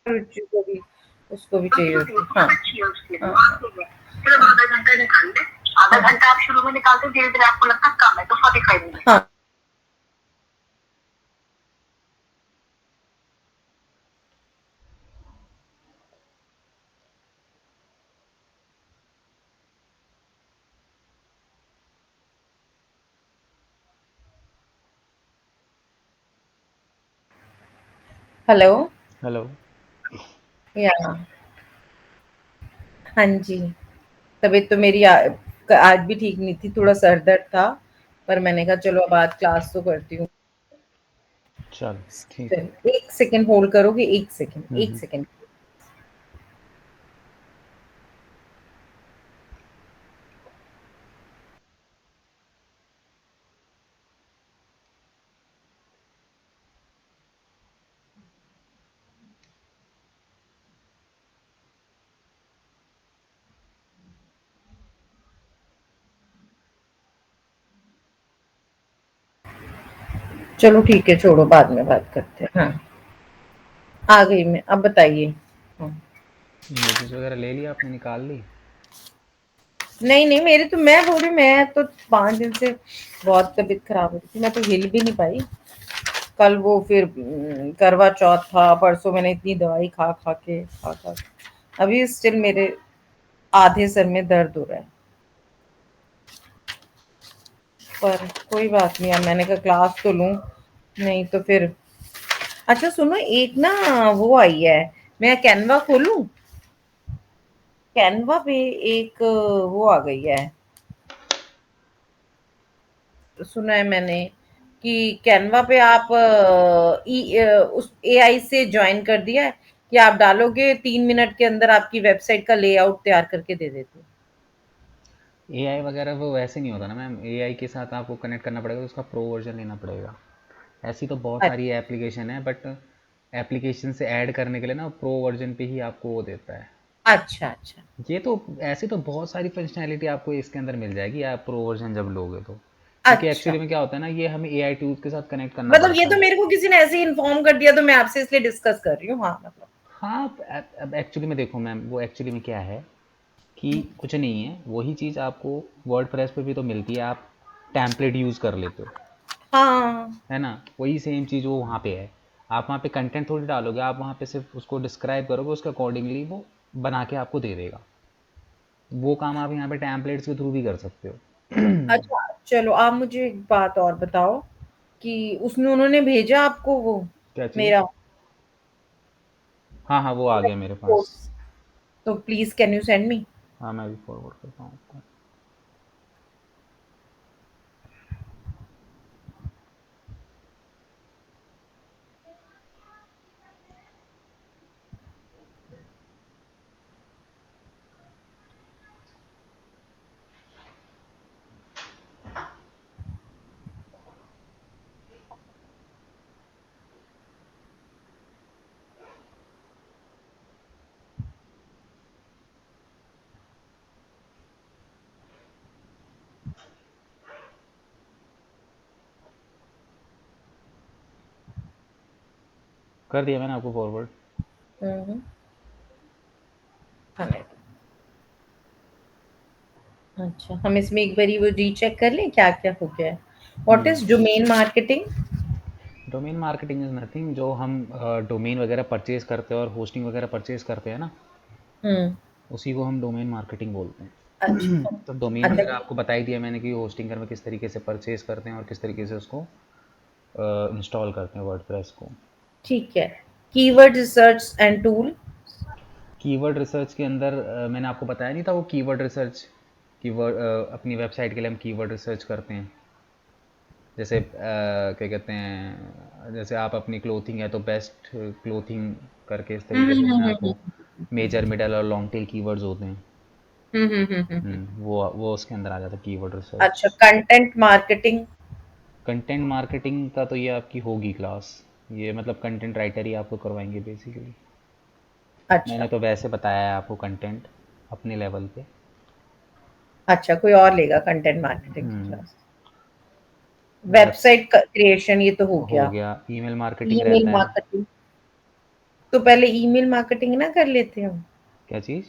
रुचि को भी, उसको भी चाहिए होती है। हाँ अच्छी है उसके लिए, चलो आधा घंटा निकाल ले, आधा घंटा आप शुरू में निकालते, धीरे धीरे आपको लगता कम है तो 45 मिनट। हाँ हेलो हेलो। या हाँ जी, तबीयत तो मेरी आज भी ठीक नहीं थी, थोड़ा सर दर्द था, पर मैंने कहा चलो अब आज क्लास तो करती हूँ। चलो ठीक है। एक सेकंड होल्ड करोगे, एक सेकंड, एक सेकंड। चलो ठीक है, छोड़ो, बाद में बात करते हैं। हाँ आ गई मैं, अब बताइए। हाँ। इमेजेस वगैरह ले लिया आपने, निकाल ली? नहीं नहीं, मेरे तो, मैं बोल रही, मैं तो 5 दिन से बहुत तबीयत खराब हो रही थी, मैं तो हिल भी नहीं पाई। कल वो फिर करवा चौथ था, परसों मैंने इतनी दवाई खा खा के अभी स्टिल मेरे आधे सर में दर्द हो रहा है। पर कोई बात नहीं, अब मैंने कहा क्लास तो लूं, नहीं तो फिर। अच्छा सुनो, एक ना वो आई है, मैं कैनवा खोलूं? कैनवा पे एक वो आ गई है, सुना है मैंने कि कैनवा पे आप उस एआई से ज्वाइन कर दिया है कि आप डालोगे 3 मिनट के अंदर आपकी वेबसाइट का लेआउट तैयार करके दे देते हो। एआई वगैरह वो वैसे नहीं होता ना मैम, एआई के साथ आपको कनेक्ट करना पड़ेगा, उसका प्रो वर्जन लेना पड़ेगा। ऐसी तो बहुत सारी अच्छा एप्लीकेशन है, बट एप्लीकेशन से ऐड करने के लिए ना प्रो वर्जन पे ही आपको वो देता है। अच्छा अच्छा ये तो ऐसे तो बहुत सारी फंक्शनैलिटी आपको इसके अंदर मिल जाएगी आप प्रो वर्जन जब लोगे तो, क्योंकि अच्छा। एक्चुअली में क्या होता है ना, ये हमें एआई टूल्स के साथ कनेक्ट करना मतलब ये पड़ता तो है। मेरे को किसी ने ऐसे ही इन्फॉर्म कर दिया, तो मैं आपसे इसलिए डिस्कस कर रही हूँ। हाँ मतलब। हाँ, अब एक्चुअली में देखो मैम, वो एक्चुअली में क्या है कि कुछ नहीं है, वही चीज़ आपको वर्ड प्रेस पे भी तो मिलती है, आप टेम्पलेट यूज़ कर लेते हो, हाँ है ना? वही सेम चीज़ वो वहाँ पे है। आप वहाँ पे कंटेंट थोड़ी डालोगे, आप वहाँ पे सिर्फ उसको डिस्क्राइब करोगे, उसके अकॉर्डिंगली वो बना के आपको दे देगा। वो काम आप यहाँ पे टेम्पलेट्स के थ्रू भी कर सकते हो। अच्छा, चलो आप मुझे एक बात और बताओ कि उसने, उन्होंने भेजा आपको वो क्या चीज़? मेरा हाँ हाँ, वो आ गया मेरे पास। कोर्स, तो please can you send me? हाँ, मैं भी फॉरवर्ड करता हूँ आपको। कर दिया मैंने आपको फॉरवर्ड। हम्म। हाँ, अच्छा, हम इसमें एक बारी वो रीचेक कर लें क्या क्या हो गया है। What is domain marketing? Domain marketing is nothing, जो हम डोमेन वगैरह परचेज करते हैं और होस्टिंग वगैरह परचेज करते हैं ना, हम्म। उसी को हम डोमेन मार्केटिंग बोलते हैं। अच्छा तो डोमेन अच्छा वगैरह आपको बता ही दिया मैंने कि होस्टिंग में किस तरीके से परचेज करते हैं और किस तरीके से उसको इंस्टॉल करते हैं वर्डप्रेस को। ठीक है। Keyword research and tool. Keyword research के अंदर मैंने आपको बताया नहीं था वो कीवर्ड रिसर्च, कीवर्ड अपनी वेबसाइट के लिए हम कीवर्ड रिसर्च करते हैं। जैसे क्या कहते हैं, जैसे आप अपनी क्लोथिंग है तो बेस्ट क्लोथिंग करके, इस तरीके से उसमें आपको मेजर मिडल और लॉन्ग टेल कीवर्ड्स होते हैं। वो उसके अंदर आ जाता है कीवर्ड रिसर्च। अच्छा, कंटेंट मार्केटिंग। कंटेंट मार्केटिंग का तो ये आपकी होगी क्लास, ये मतलब कंटेंट राइटर ही आपको करवाएंगे बेसिकली। मैंने अच्छा तो वैसे बताया है आपको कंटेंट अपने लेवल पे। अच्छा, कोई और लेगा कंटेंट मार्केटिंग की क्लास? वेब वेबसाइट क्रिएशन ये तो हो हो गया। गया, ईमेल मार्केटिंग ईमेल रहता है। मार्केटिंग। तो पहले ईमेल मार्केटिंग ना कर लेते हम, क्या चीज़?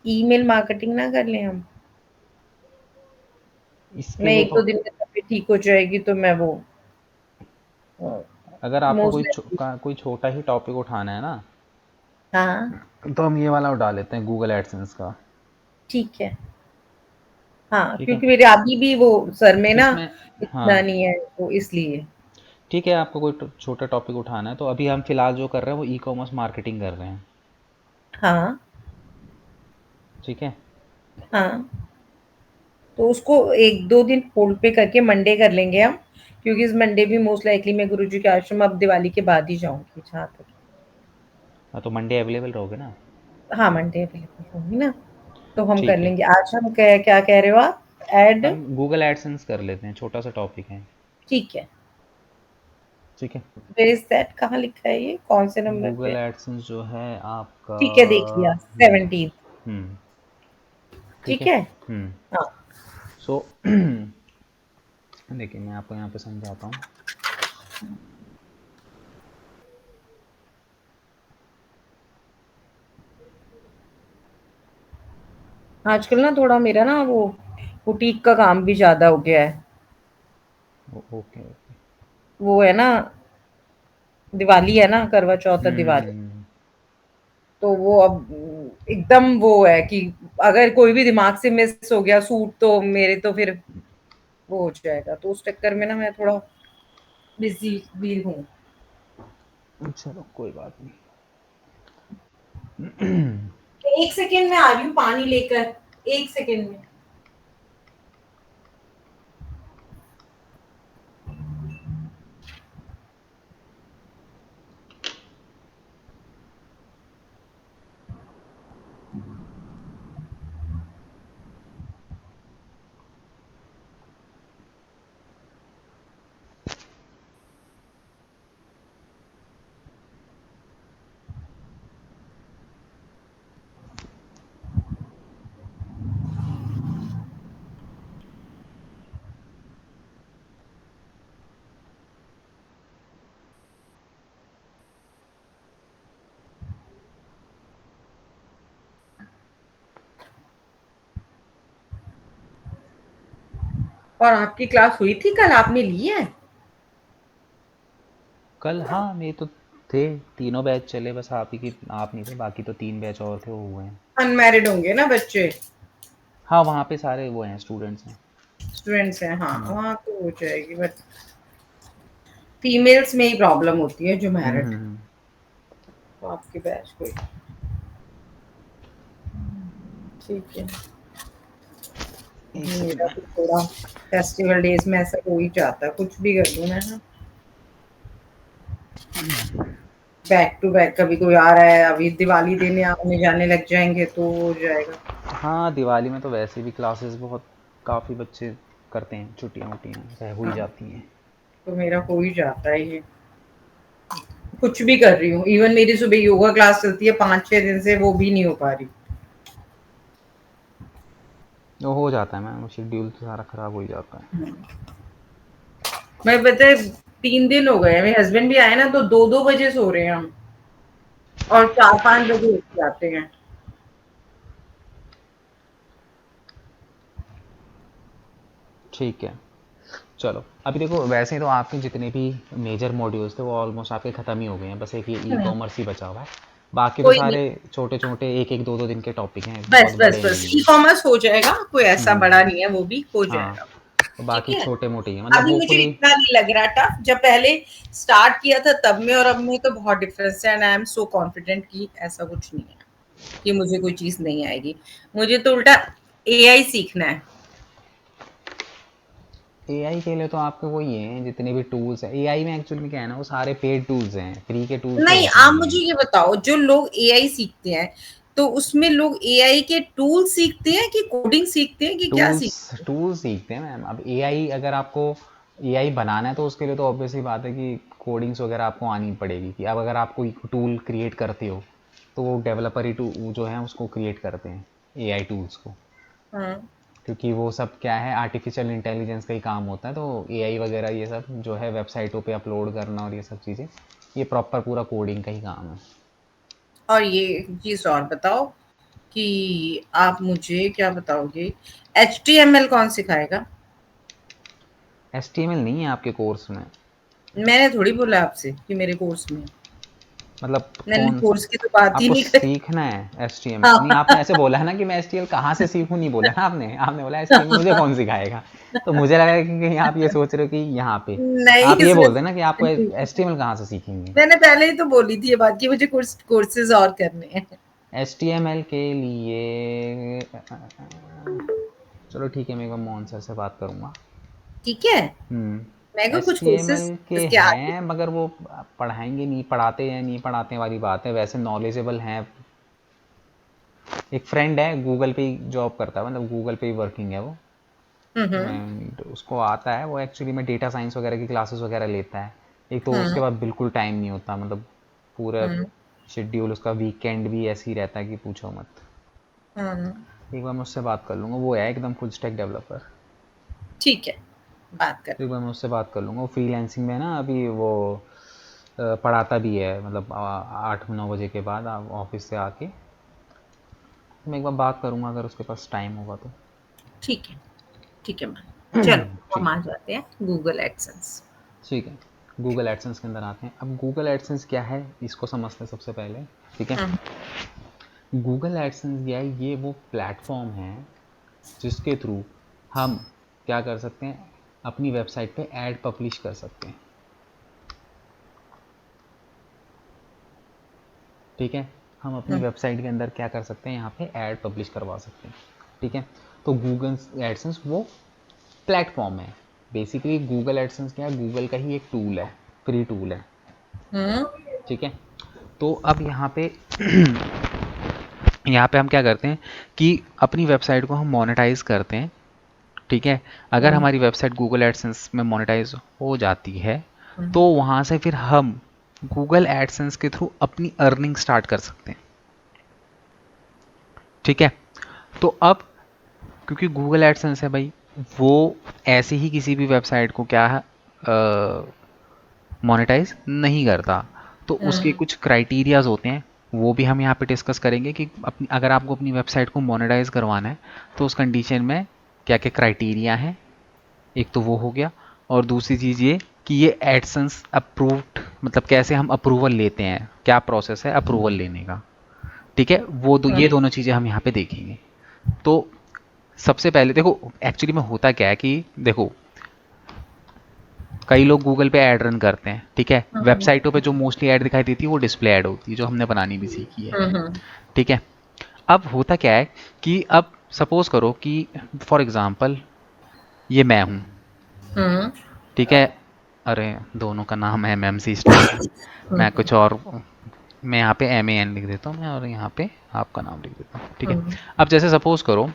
ईमेल मार्केटिंग ना कर लें हम। इसके मैं लिए एक तो दो दिन में तबीयत ठीक हो जाएगी तो मैं वो अगर आपको मोस्ट लाइकली। कोई छोटा ही टॉपिक उठाना है ना, हाँ तो हम ये वाला उठा लेते हैं, गूगल एडसेंस का। ठीक है। हाँ ठीक है, क्योंकि मेरे अभी भी वो सर में ना इसमें इतना हाँ नहीं है तो इसलिए। ठीक है, आपको कोई छोटा टॉपिक उठाना है तो अभी हम फिलहाल जो कर रहे हैं वो ई कॉमर्स मार्केटिंग कर रहे हैं। हाँ ठीक है, हाँ, तो उसको एक दो दिन होल्ड पे करके मंडे कर लेंगे हम, क्योंकि इस मंडे भी मोस्ट लाइकली मैं गुरुजी के आश्रम अब दिवाली के बाद ही जाऊंगी जहाँ तक। हाँ तो मंडे अवेलेबल रहोगे ना? हाँ मंडे अवेलेबल होंगी ना, तो हम कर ठीक है, लेंगे। आज हम क्या कह रहे हो आप? ऐड। हम गूगल एडसेंस कर लेते हैं, छोटा सा टॉपिक है। ठीक है। ठीक है, वेयर इज दैट, कहाँ लिखा है ये, कौन से नंबर पे गूगल है? एडसेंस जो है आपका। ठीक है देख लिया, 17। हम्म, ठीक ठीक है। है। हम्म, हाँ सो देखिए मैं आपको यहाँ पे समझाता हूँ। आजकल ना थोड़ा मेरा ना वो बुटीक का काम भी ज्यादा हो गया है। Okay okay. वो है ना, दिवाली है ना, करवा चौथ है दिवाली, हम्म, तो वो अब एकदम वो है कि अगर कोई भी दिमाग से मिस हो गया सूट तो मेरे तो फिर वो हो जाएगा, तो उस चक्कर में ना मैं थोड़ा बिजी भी हूँ। चलो कोई बात नहीं। एक सेकेंड में आ रही हूँ पानी लेकर, एक सेकेंड में। और आपकी क्लास हुई थी कल, आपने ली है? कल हाँ, मेरे तो थे तीनों बैच चले, बस आप ही की आप नहीं थे, बाकी तो 3 बैच और थे वो हुए हैं। अनमैरिड होंगे ना बच्चे? हाँ वहाँ पे सारे वो हैं, स्टूडेंट्स हैं। स्टूडेंट्स हैं, हाँ हम्म वहाँ तो हो जाएगी, बट फीमेल्स में ही प्रॉब्लम होती है जो हम्म मैरिड। हम्म, तो आपके बैच कोई, ठीक है। एक सेकंड मेरा में। तो थोड़ा फेस्टिवल डेज में ऐसा हो ही जाता है, कुछ भी कर दूं मैं ना, बैक टू बैक कभी कोई आ रहा है, अभी दिवाली देने आने जाने लग जाएंगे तो हो जाएगा। हाँ दिवाली में तो वैसे भी क्लासेस बहुत काफ़ी बच्चे करते हैं, छुट्टियाँ वुट्टियाँ रह हो ही हाँ जाती हैं। तो मेरा हो ही जाता है ये, कुछ भी कर रही हूँ। इवन मेरी सुबह योगा क्लास चलती है 5-6 दिन से, वो भी नहीं हो पा रही। वो हो जाता है मैम, शेड्यूल तो सारा ख़राब हो ही जाता है। मैं पता है 3 दिन हो गए, मेरे हस्बैंड भी आए ना तो 2-2 बजे सो रहे हैं हम, और 4-5 बजे उठ जाते हैं। ठीक है, चलो अभी देखो वैसे तो आपके जितने भी मेजर मॉड्यूल्स थे वो ऑलमोस्ट आपके ख़त्म ही हो गए हैं, बस एक ये ई हम्म, कॉमर्स ही बचा हुआ है। बाकी तो कोई नहीं, सारे छोटे छोटे एक एक दो दो दिन के टॉपिक हैं, बस बहुत बस बड़े बस नहीं ई हैं। कॉमर्स हो जाएगा, कोई ऐसा हम्म, बड़ा नहीं है, वो भी हो हाँ जाएगा। तो ठीक बाकी है। छोटे मोटे ही हैं, मतलब अभी मुझे होपफुली। इतना नहीं लग रहा टफ, जब पहले स्टार्ट किया था तब में और अब में तो बहुत डिफरेंस है, and I am so confident कि ऐसा कुछ नहीं है कि मुझे कोई चीज नहीं आएगी। मुझे तो उल्टा एआई सीखना है। एआई के लिए तो आपके वही हैं जितने भी टूल्स हैं, एआई में एक्चुअली में क्या है ना, वो सारे पेड टूल्स हैं, फ्री के टूल्स तो नहीं, होते आप नहीं मुझे हैं। ये बताओ, जो लोग एआई सीखते हैं तो उसमें लोग एआई के टूल सीखते हैं कि कोडिंग सीखते हैं कि क्या टूल्स सीखते हैं? टूल्स सीखते हैं मैम। अब एआई अगर आपको एआई बनाना है तो उसके लिए तो ऑब्वियस ही बात है कि कोडिंग्स वगैरह आपको आनी पड़ेगी, कि अब अगर आप कोई टूल क्रिएट करते हो तो वो डेवलपर ही जो है उसको क्रिएट करते हैं, एआई टूल्स को। हाँ क्योंकि वो सब क्या है, आर्टिफिशियल इंटेलिजेंस का ही काम होता है, तो एआई वगैरह ये सब जो है वेबसाइटों पे अपलोड करना और ये सब चीज़ें, ये प्रॉपर पूरा कोडिंग का ही काम है। और ये एक चीज और बताओ कि आप मुझे क्या बताओगे, HTML कौन सिखाएगा? HTML नहीं है आपके कोर्स में? मैंने थोड़ी बोला आपसे कि मेरे कोर्स में, मतलब मैंने कौन कोर्स की तो बात ही आपको नहीं करी। सीखना है HTML? नहीं, हाँ। आपने ऐसे बोला है ना कि मैं HTML कहाँ से सीखूं, नहीं बोला ना आपने। आपने बोला HTML मुझे कौन सिखाएगा। तो मुझे लगा कि कहीं आप ये सोच रहे हो कि यहाँ पे नहीं, आप ये इसमें बोल देना कि आपको HTML कहाँ से सीखेंगे। मैंने पहले ही तो बोली थी ये बात कि मुझे कोर्सेज और करने हैं। HTML के लिए चलो ठीक है, मैं एक बार मोहन सर से बात करूँगा। ठीक है, मैं को कुछ HTML कोर्सेज के इसके आगे। हैं, मगर वो पढ़ाएंगे नहीं, पढ़ाते हैं नहीं पढ़ाते हैं वाली बात है। वैसे नॉलेजेबल हैं। एक फ्रेंड है गूगल पे ही जॉब करता है, मतलब गूगल पे ही वर्किंग है वो, हम्म। एंड उसको आता है। वो एक्चुअली में डेटा साइंस वगैरह की क्लासेस वगैरह लेता है। एक तो उसके हम्म। बाद बिल्कुल टाइम नहीं होता, मतलब पूरा हम्म। शेड्यूल उसका वीकेंड भी ऐसे ही रहता है कि पूछो मत। हम्म। एक बार मैं उससे बात कर लूँगा, वो है एकदम फुल स्टैक डेवलपर। ठीक है, बात कर। तो एक बार मैं उससे बात कर लूँगा। वो फ्रीलांसिंग में है ना अभी, वो पढ़ाता भी है, मतलब 8-9 बजे के बाद ऑफिस से आके। तो मैं एक बार बात करूँगा अगर उसके पास टाइम होगा तो। ठीक है, ठीक है मैम, चलो ठीक हम है, आ जाते हैं गूगल एडसेंस। ठीक है। गूगल एडसेंस के अंदर आते हैं। अब गूगल एडसेंस क्या है इसको समझते हैं सबसे पहले। ठीक है, हम्म। गूगल एडसेंस क्या है? ये वो प्लेटफॉर्म है जिसके थ्रू हम क्या कर सकते हैं, अपनी वेबसाइट पे ऐड पब्लिश कर सकते हैं। ठीक है, हम अपनी हम्म। वेबसाइट के अंदर क्या कर सकते हैं, यहाँ पे ऐड पब्लिश करवा सकते हैं। ठीक है, तो गूगल एडसेंस वो प्लेटफॉर्म है। बेसिकली गूगल एडसेंस क्या है, गूगल का ही एक टूल है, फ्री टूल है। हम्म। ठीक है, तो अब यहाँ पे यहाँ पे हम क्या करते हैं कि अपनी वेबसाइट को हम मोनेटाइज करते हैं। ठीक है, अगर हम्म। हमारी वेबसाइट गूगल एडसेंस में मोनेटाइज हो जाती है हम्म। तो वहाँ से फिर हम गूगल एडसेंस के थ्रू अपनी अर्निंग स्टार्ट कर सकते हैं। ठीक है, तो अब क्योंकि गूगल एडसेंस है भाई, वो ऐसे ही किसी भी वेबसाइट को क्या है मोनेटाइज नहीं करता। तो उसके हम्म। कुछ क्राइटेरियाज होते हैं, वो भी हम यहाँ पे डिस्कस करेंगे कि अपनी अगर आपको अपनी वेबसाइट को मोनेटाइज करवाना है तो उस कंडीशन में क्या क्या क्राइटेरिया हैं। एक तो वो हो गया, और दूसरी चीज़ ये कि ये एडसेंस अप्रूव्ड, मतलब कैसे हम अप्रूवल लेते हैं, क्या प्रोसेस है अप्रूवल लेने का। ठीक है, ये हम्म। दोनों चीज़ें हम यहाँ पे देखेंगे। तो सबसे पहले देखो एक्चुअली में होता क्या है कि देखो कई लोग गूगल पे ऐड रन करते हैं। ठीक है, हम्म। वेबसाइटों पे जो मोस्टली ऐड दिखाई देती है वो डिस्प्ले ऐड होती है, जो हमने बनानी भी सीखी है। हम्म। ठीक है, अब होता क्या है कि अब सपोज करो कि फॉर एग्जांपल ये मैं हूँ। हम्म। ठीक है, अरे दोनों का नाम MMC स्टार्ट है। मैं कुछ और, मैं यहाँ पे MAN लिख देता हूँ मैं, और यहाँ पे आपका नाम लिख देता हूँ। ठीक है, हम्म। अब जैसे सपोज करो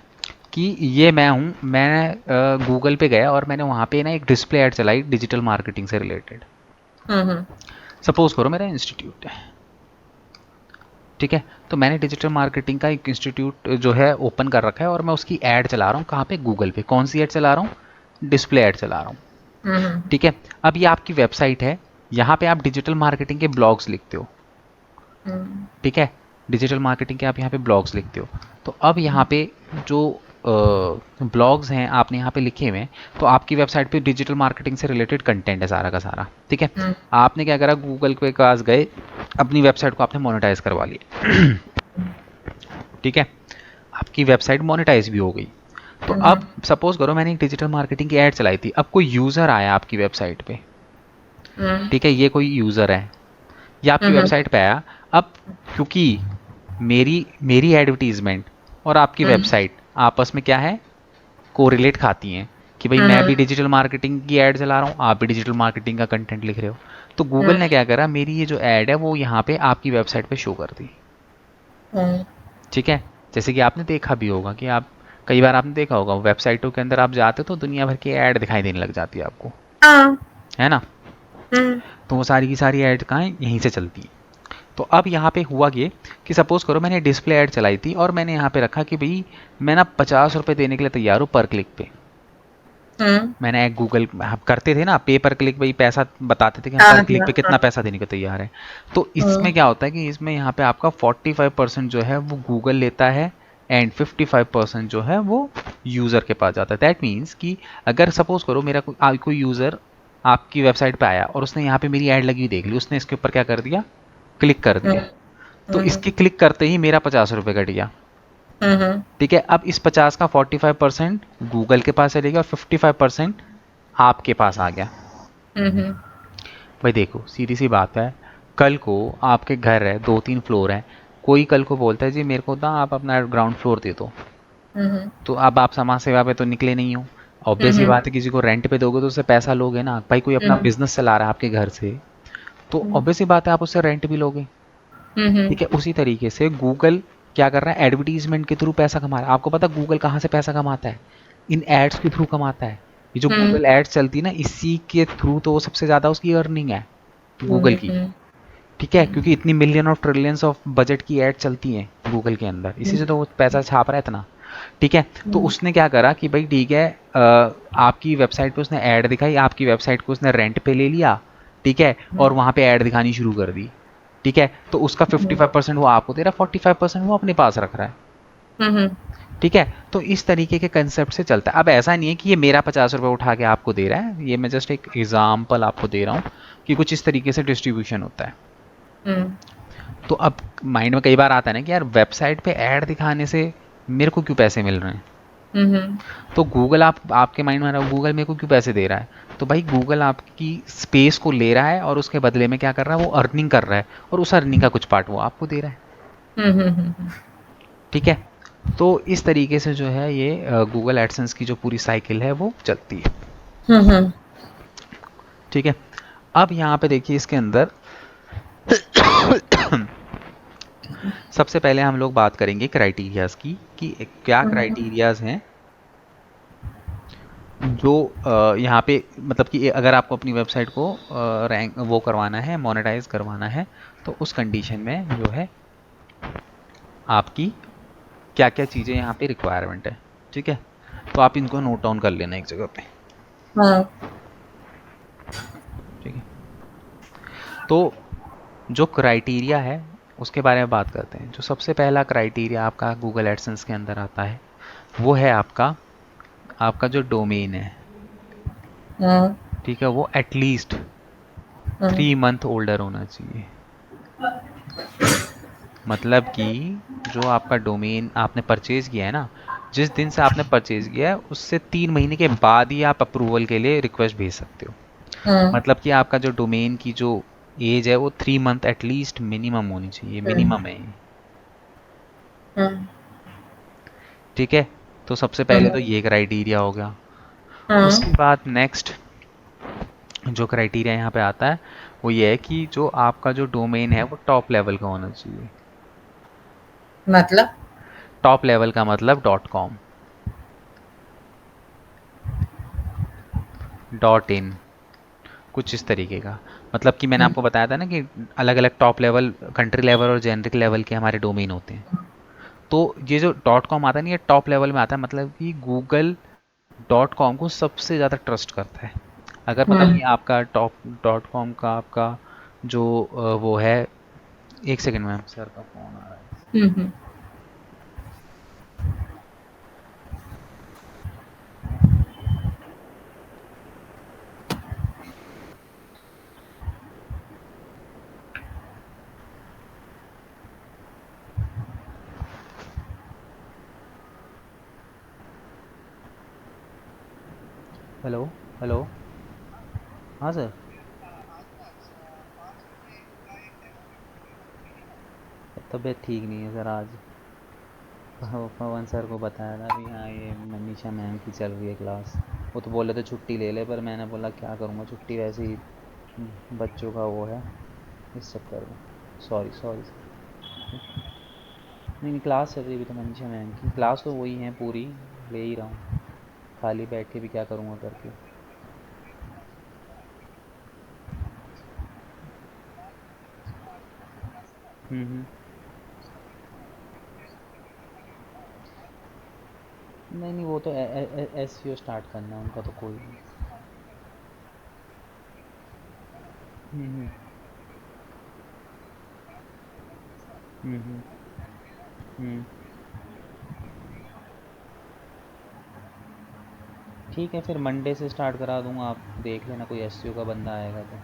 कि ये मैं हूँ, मैं गूगल पे गया और मैंने वहाँ पे ना एक डिस्प्ले ऐड चलाई डिजिटल मार्केटिंग से रिलेटेड। हम्म। सपोज करो मेरा इंस्टीट्यूट है। ठीक है, तो मैंने डिजिटल मार्केटिंग का एक इंस्टीट्यूट जो है ओपन कर रखा है और मैं उसकी ऐड चला रहा हूँ। कहाँ पे? गूगल पे। कौन सी ऐड चला रहा हूँ? डिस्प्ले ऐड चला रहा हूँ। हम्म। ठीक है, अब ये आपकी वेबसाइट है, यहाँ पे आप डिजिटल मार्केटिंग के ब्लॉग्स लिखते हो। हम्म। ठीक है, डिजिटल मार्केटिंग के आप यहाँ पे ब्लॉग्स लिखते हो। तो अब यहाँ पे जो ब्लॉग्स हैं आपने यहाँ पे लिखे हुए हैं, तो आपकी वेबसाइट पे डिजिटल मार्केटिंग से रिलेटेड कंटेंट है सारा का सारा। ठीक है, हम्म। आपने क्या करा, गूगल के पास गए, अपनी वेबसाइट को आपने मोनेटाइज करवा लिया। ठीक है, आपकी वेबसाइट मोनेटाइज भी हो गई। तो अब सपोज करो मैंने एक डिजिटल मार्केटिंग की ऐड चलाई थी, अब कोई यूज़र आया आपकी वेबसाइट पे। हम्म। ठीक है, ये कोई यूज़र है, ये आपकी हम्म। वेबसाइट पे आया। अब क्योंकि मेरी मेरी एडवर्टीजमेंट और आपकी हम्म। वेबसाइट आपस में क्या है, कोरिलेट खाती हैं कि भाई मैं हम्म। भी डिजिटल मार्केटिंग की ऐड चला रहा हूँ, आप भी डिजिटल मार्केटिंग का कंटेंट लिख रहे हो। तो गूगल ने क्या करा, मेरी ये जो ऐड है वो यहाँ पे आपकी वेबसाइट पे शो कर दी। हम्म। ठीक है, जैसे कि आपने देखा भी होगा कि आप कई बार आपने देखा होगा वेबसाइटों के अंदर आप जाते हो तो दुनिया भर की ऐड दिखाई देने लग जाती है आपको, हाँ। है ना। हम्म। तो वो सारी की सारी ऐड कहाँ हैं? यहीं से चलती है। तो अब यहाँ पे हुआ ये कि सपोज करो मैंने डिस्प्ले ऐड चलाई थी और मैंने यहाँ पे रखा कि भाई मैं ना 50 रुपये देने के लिए तैयार हूँ पर क्लिक पे। मैंने एक गूगल आप करते थे ना पे पर क्लिक, भाई पैसा बताते थे कि हम हाँ पर हाँ क्लिक पे कितना पैसा देने को तैयार है। तो इसमें क्या होता है कि इसमें यहाँ पे आपका 45% जो है वो गूगल लेता है एंड 55% जो है वो यूज़र के पास जाता है। दैट मीन्स कि अगर सपोज करो मेरा कोई यूज़र आपकी वेबसाइट पे आया और उसने यहाँ पे मेरी ऐड लगी हुई देख ली, उसने इसके ऊपर क्या कर दिया, क्लिक कर दिया, तो इसके क्लिक करते ही मेरा 50 रुपये कट गया। ठीक है, अब इस 50 का 45% गूगल के पास चलेगा और 55% आपके पास आ गया। भाई देखो सीधी सी बात है, कल को आपके घर है, 2-3 फ्लोर है, कोई कल को बोलता है जी मेरे को ना आप अपना ग्राउंड फ्लोर दे दो, तो अब आप समाज सेवा पे तो निकले नहीं हो। ऑब्वियस ही बात है, किसी को रेंट पे दोगे तो उससे पैसा लोगे ना। भाई कोई अपना बिजनेस चला रहा है आपके घर से, तो ऑब्वियस ही बात है आप उससे रेंट भी लोगे। ठीक है, उसी तरीके से गूगल क्या कर रहा है, एडवर्टीजमेंट के थ्रू पैसा कमा रहा है। आपको पता गूगल कहाँ से पैसा कमाता है, इन एड्स के थ्रू कमाता है। ये जो गूगल एड्स चलती है ना, इसी के थ्रू तो सबसे ज्यादा उसकी अर्निंग है गूगल की। ठीक है, क्योंकि इतनी मिलियन और ट्रिलियंस ऑफ बजट की एड चलती हैं गूगल के अंदर, इसी से तो वो पैसा छाप रहा है इतना। ठीक है, तो उसने क्या करा कि भाई ठीक है, आपकी वेबसाइट पे उसने ऐड दिखाई, आपकी वेबसाइट को उसने रेंट पे ले लिया। ठीक है, और वहां पे ऐड दिखानी शुरू कर दी। ठीक है, तो उसका 55% वो आपको दे रहा है, 45% वो अपने पास रख रहा है। ठीक है, तो इस तरीके के कंसेप्ट से चलता है। अब ऐसा नहीं है कि ये मेरा 50 रुपये उठा के आपको दे रहा है, ये मैं जस्ट एक एग्जाम्पल आपको दे रहा हूँ कि कुछ इस तरीके से डिस्ट्रीब्यूशन होता है। तो अब माइंड में कई बार आता है ना कि यार वेबसाइट पे ऐड दिखाने से मेरे को क्यों पैसे मिल रहे हैं। तो गूगल आपके माइंड में आ रहा है गूगल मेरे को क्यों पैसे दे रहा है, तो भाई गूगल आपकी स्पेस को ले रहा है और उसके बदले में क्या कर रहा है, वो अर्निंग कर रहा है, और उस अर्निंग का कुछ पार्ट वो आपको दे रहा है। ठीक है, तो इस तरीके से जो है ये गूगल एडसेंस की जो पूरी साइकिल है वो चलती है। ठीक है, अब यहाँ पे देखिए इसके अंदर सबसे पहले हम लोग बात करेंगे क्राइटेरियाज की कि क्या क्राइटेरियाज हैं जो यहाँ पे मतलब कि अगर आपको अपनी वेबसाइट को रैंक वो करवाना है, मोनेटाइज करवाना है, तो उस कंडीशन में जो है आपकी क्या क्या चीज़ें यहाँ पे रिक्वायरमेंट है। ठीक है, तो आप इनको नोट डाउन कर लेना एक जगह पे। ठीक है, तो जो क्राइटेरिया है उसके बारे में बात करते हैं। जो सबसे पहला क्राइटेरिया आपका गूगल एडसेंस के अंदर आता है वो है आपका आपका जो डोमेन है। ठीक है, वो एटलीस्ट 3 मंथ ओल्डर होना चाहिए। मतलब कि जो आपका डोमेन आपने परचेज किया है ना, जिस दिन से आपने परचेज किया है उससे 3 महीने के बाद ही आप अप्रूवल के लिए रिक्वेस्ट भेज सकते हो। मतलब कि आपका जो डोमेन की जो एज है वो 3 मंथ एटलीस्ट मिनिमम होनी चाहिए, मिनिमम है। ठीक है, तो सबसे पहले तो ये क्राइटेरिया हो गया। उसके बाद नेक्स्ट जो क्राइटेरिया यहाँ पे आता है वो ये है कि जो आपका जो डोमेन है वो टॉप लेवल का होना चाहिए। मतलब टॉप लेवल का मतलब .com, .in, कुछ इस तरीके का। मतलब कि मैंने आपको बताया था ना कि अलग अलग टॉप लेवल, कंट्री लेवल और जेनरिक लेवल के हमारे डोमेन होते हैं। तो ये जो .com आता है ना, ये टॉप लेवल में आता है। मतलब कि गूगल .com को सबसे ज़्यादा ट्रस्ट करता है। अगर मतलब कि आपका टॉप .com का आपका जो वो है, एक सेकंड मैम, सर का फोन आ रहा है। हेलो हेलो, हाँ सर। तबीयत ठीक नहीं है सर आज। पवन सर को बताया था भी, हाँ ये मनीषा मैम की चल रही है क्लास। वो तो बोले थे छुट्टी ले ले, पर मैंने बोला क्या करूँगा छुट्टी, वैसे ही बच्चों का वो है, इस चक्कर में। Sorry sorry sir. नहीं नहीं, क्लास चल रही है अभी तो मनीषा मैम की क्लास तो वही है पूरी, ले ही रहा हूँ। खाली बैठ के भी क्या करूँगा करके। हम्म। नहीं नहीं, वो तो SEO स्टार्ट करना है उनका, तो कोई नहीं। हम्म हम्म हम्म हम्म। ठीक है, फिर मंडे से स्टार्ट करा दूंगा, आप देख लेना कोई SEO का बंदा आएगा तो।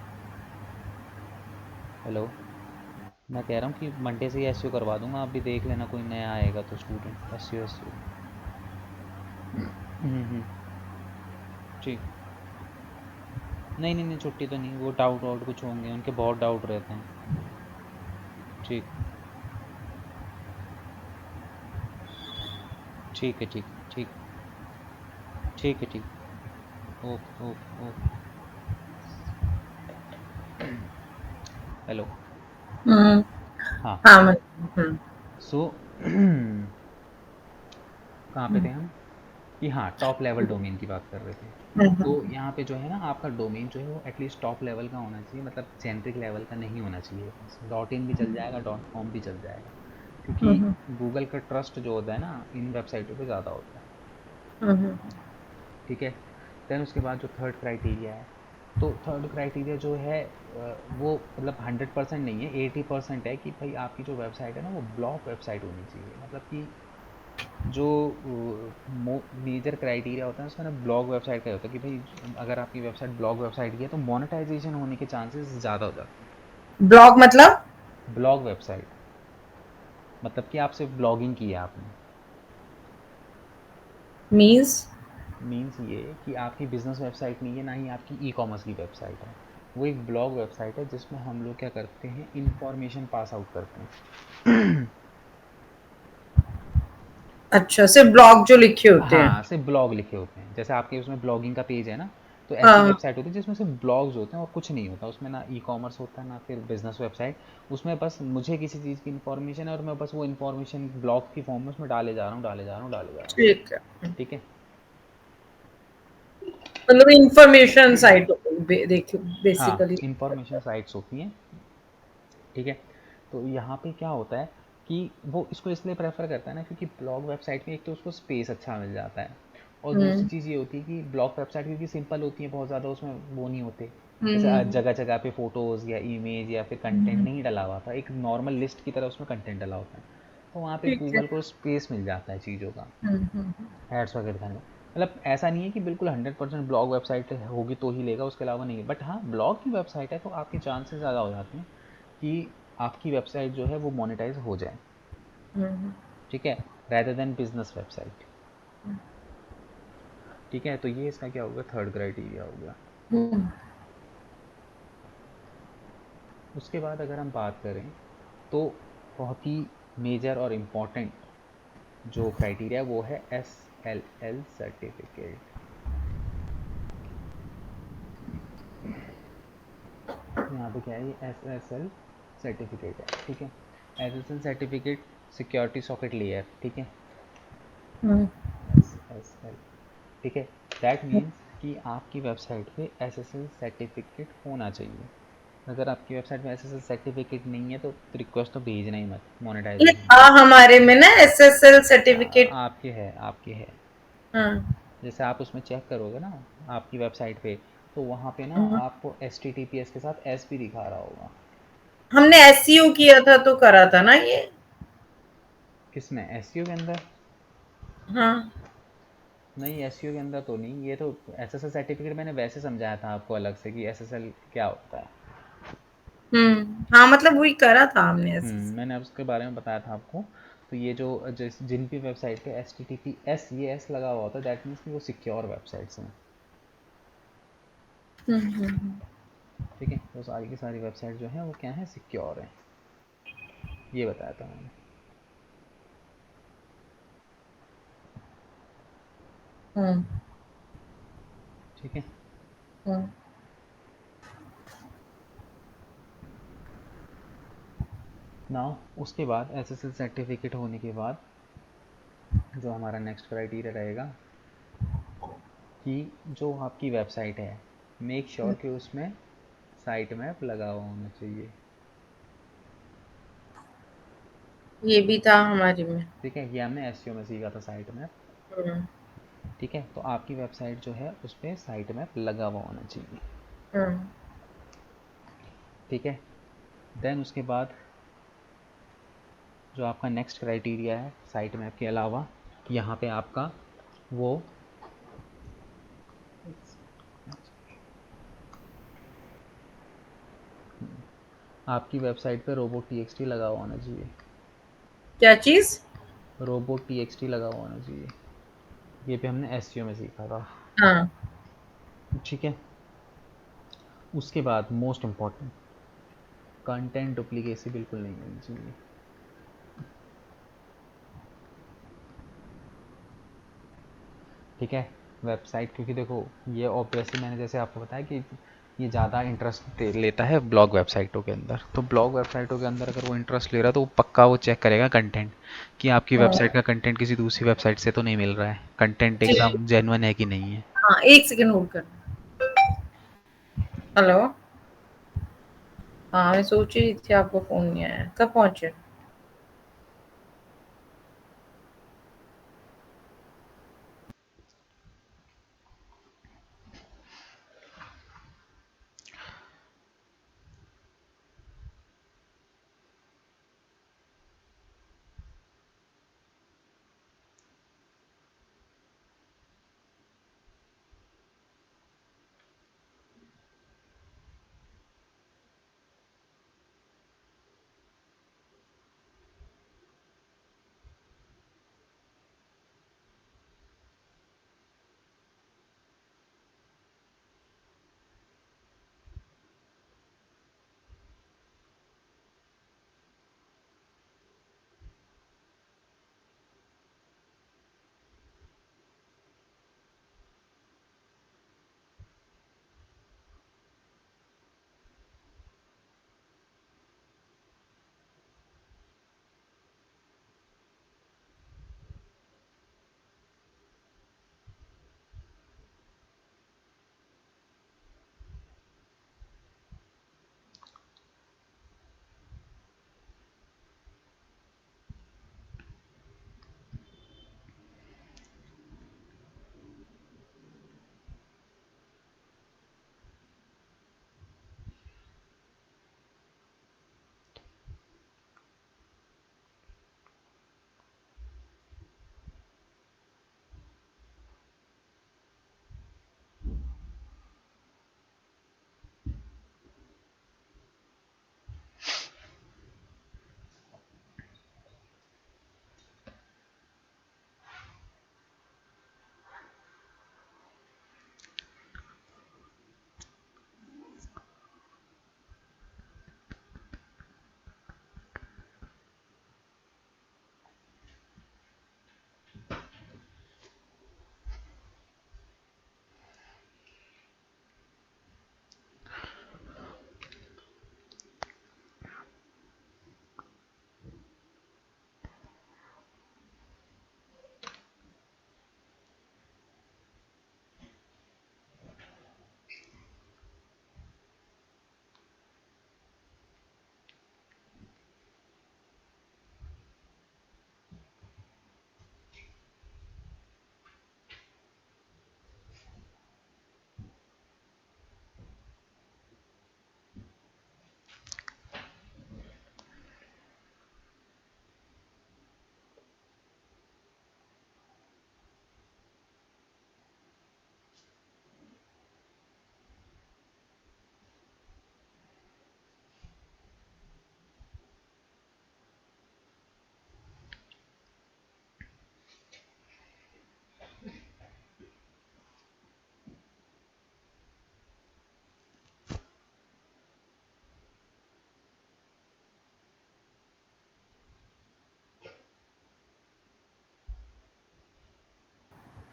हेलो, मैं कह रहा हूँ कि मंडे से ही SEO करवा दूंगा, आप भी देख लेना कोई नया आएगा तो स्टूडेंट SEO। हम्म। ठीक। नहीं नहीं नहीं, छुट्टी तो नहीं, वो डाउट वाउट कुछ होंगे उनके, बहुत डाउट रहते हैं। ठीक। ठीक है ठीक ठीक। ठीक है ठीक। Okay okay okay. हेलो। हम्म। हाँ। हाँ मतलब सो कहाँ पे थे हम? कि हाँ, टॉप लेवल डोमेन की बात कर रहे थे। तो हम्म यहाँ पे जो है ना, आपका डोमेन जो है वो एटलीस्ट टॉप लेवल का होना चाहिए, मतलब जेनरिक लेवल का नहीं होना चाहिए। बस .in भी चल जाएगा, .com भी चल जाएगा, क्योंकि हम्म गूगल का ट्रस्ट जो होता है ना इन वेबसाइटों पे ज़्यादा होता है। हम्म ठीक है। देन उसके बाद जो थर्ड क्राइटेरिया है, तो थर्ड क्राइटेरिया जो है वो मतलब 100% नहीं है, 80% है कि भाई आपकी जो वेबसाइट है ना वो ब्लॉग वेबसाइट होनी चाहिए। मतलब कि जो मेजर क्राइटेरिया होता है उसका ना ब्लॉग वेबसाइट का होता है कि भाई अगर आपकी वेबसाइट ब्लॉग वेबसाइट की है तो मोनेटाइजेशन होने के चांसेस ज़्यादा हो जाते ब्लॉग मतलब हैं। ब्लॉग वेबसाइट मतलब कि आप सिर्फ ब्लॉगिंग की है आपने। मीन्स मीन्स ये कि आपकी बिजनेस वेबसाइट नहीं है, ना ही आपकी ई-कॉमर्स की वेबसाइट है। वो एक ब्लॉग वेबसाइट है जिसमें हम लोग क्या करते हैं, इंफॉर्मेशन पास आउट करते हैं। अच्छा, सिर्फ ब्लॉग जो लिखे होते हैं। हाँ, सिर्फ ब्लॉग लिखे होते हैं, जैसे आपके उसमें ब्लॉगिंग का पेज है ना, तो ऐसी हाँ। वेबसाइट होती है जिसमें सिर्फ ब्लॉग्स होते हैं और कुछ नहीं होता उसमें, ना ई कॉमर्स होता है ना फिर बिजनेस वेबसाइट। उसमें बस मुझे किसी चीज़ की इन्फॉर्मेशन है और मैं बस वो इन्फॉर्मेशन ब्लॉग की फॉर्म में उसमें डाले जा रहा हूँ, डाले जा रहा हूँ, डाले जा रहा हूँ। ठीक है, ठीक है। मतलब इंफॉर्मेशन साइट देखिए हाँ, बेसिकली। इंफॉर्मेशन साइट्स होती हैं। ठीक है। तो यहाँ पे क्या होता है कि वो इसको इसलिए प्रेफर करता है ना, क्योंकि ब्लॉग वेबसाइट में एक तो उसको स्पेस अच्छा मिल जाता है, और दूसरी हम्म चीज़ ये होती है कि ब्लॉग वेबसाइट क्योंकि सिंपल होती है बहुत ज़्यादा, उसमें वो नहीं होते जैसे हम्म जगह जगह पे फोटोज़ या इमेज या फिर कंटेंट नहीं डला हुआ था, एक नॉर्मल लिस्ट की तरह उसमें कंटेंट डला होता है। तो वहाँ पे ठीक है। गूगल को स्पेस मिल जाता है चीज़ों का, हम्म। एड्स वगैरह दिखाने का। मतलब ऐसा नहीं है कि बिल्कुल 100% ब्लॉग वेबसाइट होगी तो ही लेगा, उसके अलावा नहीं है। बट हाँ, ब्लॉग की वेबसाइट है तो आपके चांसेस ज़्यादा हो जाते हैं कि आपकी वेबसाइट जो है वो मोनेटाइज हो जाए। हम्म ठीक है, रैदर देन बिजनेस वेबसाइट। ठीक है, तो ये इसका क्या होगा, थर्ड क्राइटेरिया हो गया। हम्म उसके बाद अगर हम बात करें तो बहुत ही मेजर और इम्पॉर्टेंट जो क्राइटेरिया वो है SLL सर्टिफिकेट। यहाँ पे क्या है, ये SSL सर्टिफिकेट है। ठीक है, SSL certificate security socket layer. ठीक है, हम्म SSL। ठीक है, दैट मीन्स कि आपकी वेबसाइट पे SSL सर्टिफिकेट होना चाहिए। अगर आपकी वेबसाइट में SSL सर्टिफिकेट नहीं है तो रिक्वेस्ट तो भेजना ही मत ये मोनेटाइजेशन था के लिए। हमारे में ना SSL सर्टिफिकेट। आपके है, आपके है। हाँ। जैसे आप उसमें चेक करोगे ना आपकी वेबसाइट पे, तो वहाँ पे ना आपको HTTPS के साथ S भी दिखा रहा होगा। हमने SEO किया था तो करा था ना ये। किसमें, SEO के अंदर? हाँ। नहीं, SEO के अंदर तो नहीं, ये तो SSL सर्टिफिकेट मैंने वैसे समझाया था आपको अलग से कि SSL क्या होता है। हाँ मतलब वही करा था हमने ऐसे। मैंने उसके बारे में बताया था आपको। तो ये जो जिन भी वेबसाइट पे HTTPS ये S लगा हुआ होता है, दैट मीन्स कि वो सिक्योर वेबसाइट्स हैं। हम्म। ठीक है, वो सारी की सारी वेबसाइट जो है वो क्या है, सिक्योर है। ये बताया था मैंने। हम्म ठीक है। हम्म नाउ उसके बाद SSL सर्टिफिकेट होने के बाद जो हमारा नेक्स्ट क्राइटेरिया रहेगा कि जो आपकी वेबसाइट है, मेक श्योर कि उसमें साइट मैप लगा हुआ होना चाहिए। ये भी था हमारे में। ठीक है, ये हमने SEO में सीखा था, साइट मैप। हम्म ठीक है, तो आपकी वेबसाइट जो है उस पर साइट मैप लगा हुआ होना चाहिए। हम्म। ठीक है, देन उसके बाद जो आपका नेक्स्ट क्राइटेरिया है साइट मैप के अलावा, यहाँ पे आपका वो आपकी वेबसाइट पे रोबोट टीएक्सटी लगा हुआ होना चाहिए। क्या चीज? रोबोट टीएक्सटी लगा हुआ होना चाहिए। ये पे हमने एसईओ में सीखा था। हाँ। ठीक है, उसके बाद मोस्ट इम्पॉर्टेंट, कंटेंट डुप्लीकेसी बिल्कुल नहीं होनी चाहिए। ठीक है, वेबसाइट, क्योंकि देखो ये ऑब्वियसली मैंने जैसे आपको बताया कि ये ज़्यादा इंटरेस्ट लेता है ब्लॉग वेबसाइटों के अंदर, तो ब्लॉग वेबसाइटों के अंदर अगर वो इंटरेस्ट ले रहा है तो वो पक्का वो चेक करेगा कंटेंट, कि आपकी हाँ। वेबसाइट का कंटेंट किसी दूसरी वेबसाइट से तो नहीं मिल रहा है, कंटेंट जी। एकदम जेन्युइन है कि नहीं है। हाँ, एक सेकंड होल्ड कर। हेलो। हाँ, मैं सोच रही थी आपको फोन नहीं आया, कब पहुंचे?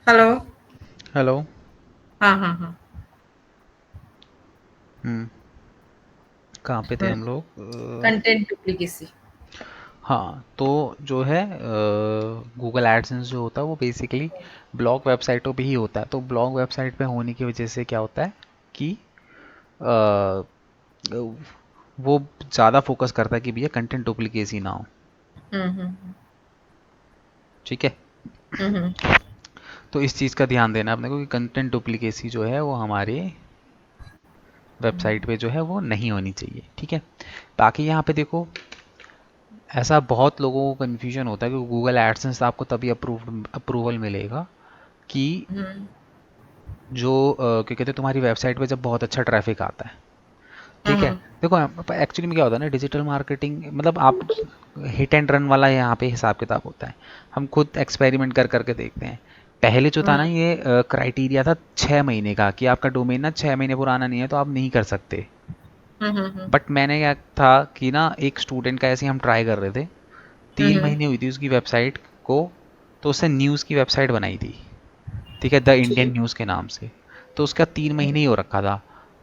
हेलो। हेलो। हाँ हाँ हाँ। कहाँ पे थे हम लोग? Content duplicacy. हाँ, तो जो है गूगल एडसेंस जो होता है वो बेसिकली ब्लॉग वेबसाइटों पे ही होता है, तो ब्लॉग वेबसाइट पे होने की वजह से क्या होता है कि अ, वो ज़्यादा फोकस करता है कि भैया कंटेंट डुप्लीकेसी ना हो। हम्म। ठीक है, हम्म। तो इस चीज़ का ध्यान देना अपने को कि कंटेंट डुप्लीकेसी जो है वो हमारे वेबसाइट पे जो है वो नहीं होनी चाहिए, ठीक है। बाकी यहाँ पे देखो, ऐसा बहुत लोगों को कन्फ्यूजन होता है कि गूगल एडसेंस आपको तभी अप्रूवल मिलेगा कि जो क्या कहते हैं, तुम्हारी वेबसाइट पे जब बहुत अच्छा ट्रैफिक आता है, ठीक है। देखो एक्चुअली में क्या होता है ना, डिजिटल मार्केटिंग मतलब आप हिट एंड रन वाला यहाँ पे हिसाब किताब होता है। हम खुद एक्सपेरिमेंट कर करके देखते हैं। पहले जो था ना, ये क्राइटेरिया था 6 महीने का, कि आपका डोमेन ना 6 महीने पुराना नहीं है तो आप नहीं कर सकते। बट मैंने क्या था कि ना, एक स्टूडेंट का ऐसे ही हम ट्राई कर रहे थे, 3 महीने हुई थी उसकी वेबसाइट को, तो उसने न्यूज़ की वेबसाइट बनाई थी, ठीक है, द इंडियन न्यूज़ के नाम से। तो उसका 3 महीने ही हो रखा था।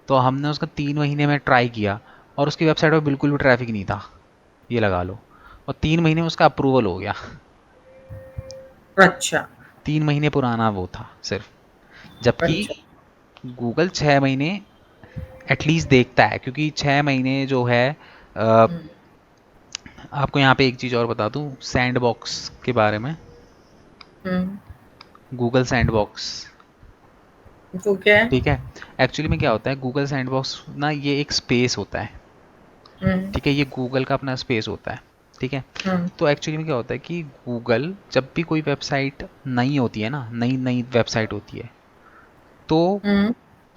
तो हमने उसका 3 महीने में ट्राई किया, और उसकी वेबसाइट पर बिल्कुल भी ट्रैफिक नहीं था, ये लगा लो। और 3 महीने में उसका अप्रूवल हो गया। अच्छा 3 महीने पुराना वो था सिर्फ, जबकि अच्छा। गूगल 6 महीने एटलीस्ट देखता है, क्योंकि 6 महीने जो है आपको यहाँ पे एक चीज़ और बता दूँ सैंड बॉक्स के बारे में। हम्म। गूगल सैंड बॉक्स, तो क्या है? ठीक है। एक्चुअली में क्या होता है, गूगल सैंड बॉक्स ना, ये एक स्पेस होता है, हम्म ठीक है, ये गूगल का अपना स्पेस होता है, ठीक है। हम्म तो एक्चुअली में क्या होता है कि गूगल जब भी कोई वेबसाइट नई होती है ना, नई नई वेबसाइट होती है, तो हम्म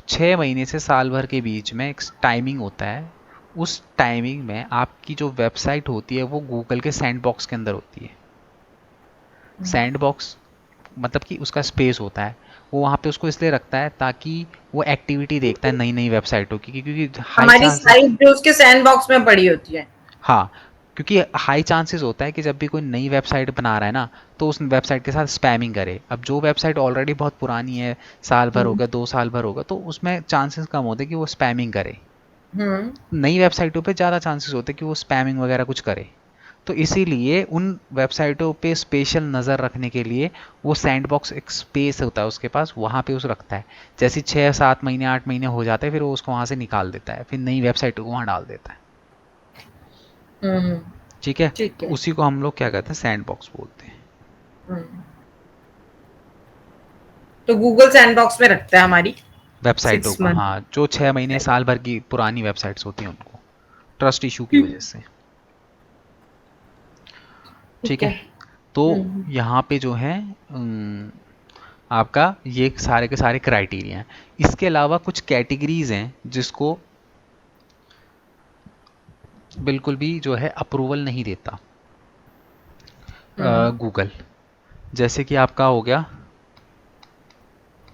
6 महीने से साल भर के बीच में एक टाइमिंग होता है। उस टाइमिंग में आपकी जो वेबसाइट होती है वो गूगल के सैंड बॉक्स के अंदर होती है। सैंड बॉक्स मतलब कि उसका स्पेस होता है, वो वहाँ पे उसको इसलिए रखता है ताकि वो एक्टिविटी देखता है नई नई वेबसाइटों की, क्योंकि हाई हमारी चांसेस, साइट जो उसके सैंडबॉक्स में पड़ी होती है। हाँ, क्योंकि हाई चांसेस होता है कि जब भी कोई नई वेबसाइट बना रहा है ना, तो उस वेबसाइट के साथ स्पैमिंग करे। अब जो वेबसाइट ऑलरेडी बहुत पुरानी है, साल भर हो हम्म गया, 2 साल भर होगा, तो उसमें चांसेस कम होते हैं कि वो स्पैमिंग करे। हम्म नई वेबसाइटों पे ज़्यादा चांसेस होते हैं कि वो स्पैमिंग वगैरह कुछ करे। तो इसीलिए उन वेबसाइटों पे स्पेशल नज़र रखने के लिए वो सैंडबॉक्स एक स्पेस होता है उसके पास, वहाँ पे उस रखता है। जैसे 6 7 महीने 8 महीने हो जाते हैं, फिर वो उसको वहाँ से निकाल देता है, फिर नई वेबसाइट को वहाँ डाल देता है, हम्म। ठीक है। ठीक तो है। उसी को हम लोग क्या कहते हैं, सैंडबॉक्स बोलते हैं। हम्म। तो गूगल सैंडबॉक्स में रखता है हमारी वेबसाइटों सिक्स को, मंथ हाँ, जो 6 महीने साल भर की पुरानी वेबसाइट्स होती हैं उनको, ट्रस्ट इशू की वजह से, ठीक ठीक है। है। तो हम्म यहाँ पे जो है आपका ये सारे के सारे क्राइटेरिया हैं। इसके अलावा कुछ कैटेगरीज हैं जिसको बिल्कुल भी जो है अप्रूवल नहीं देता हम्म। गूगल। जैसे कि आपका हो गया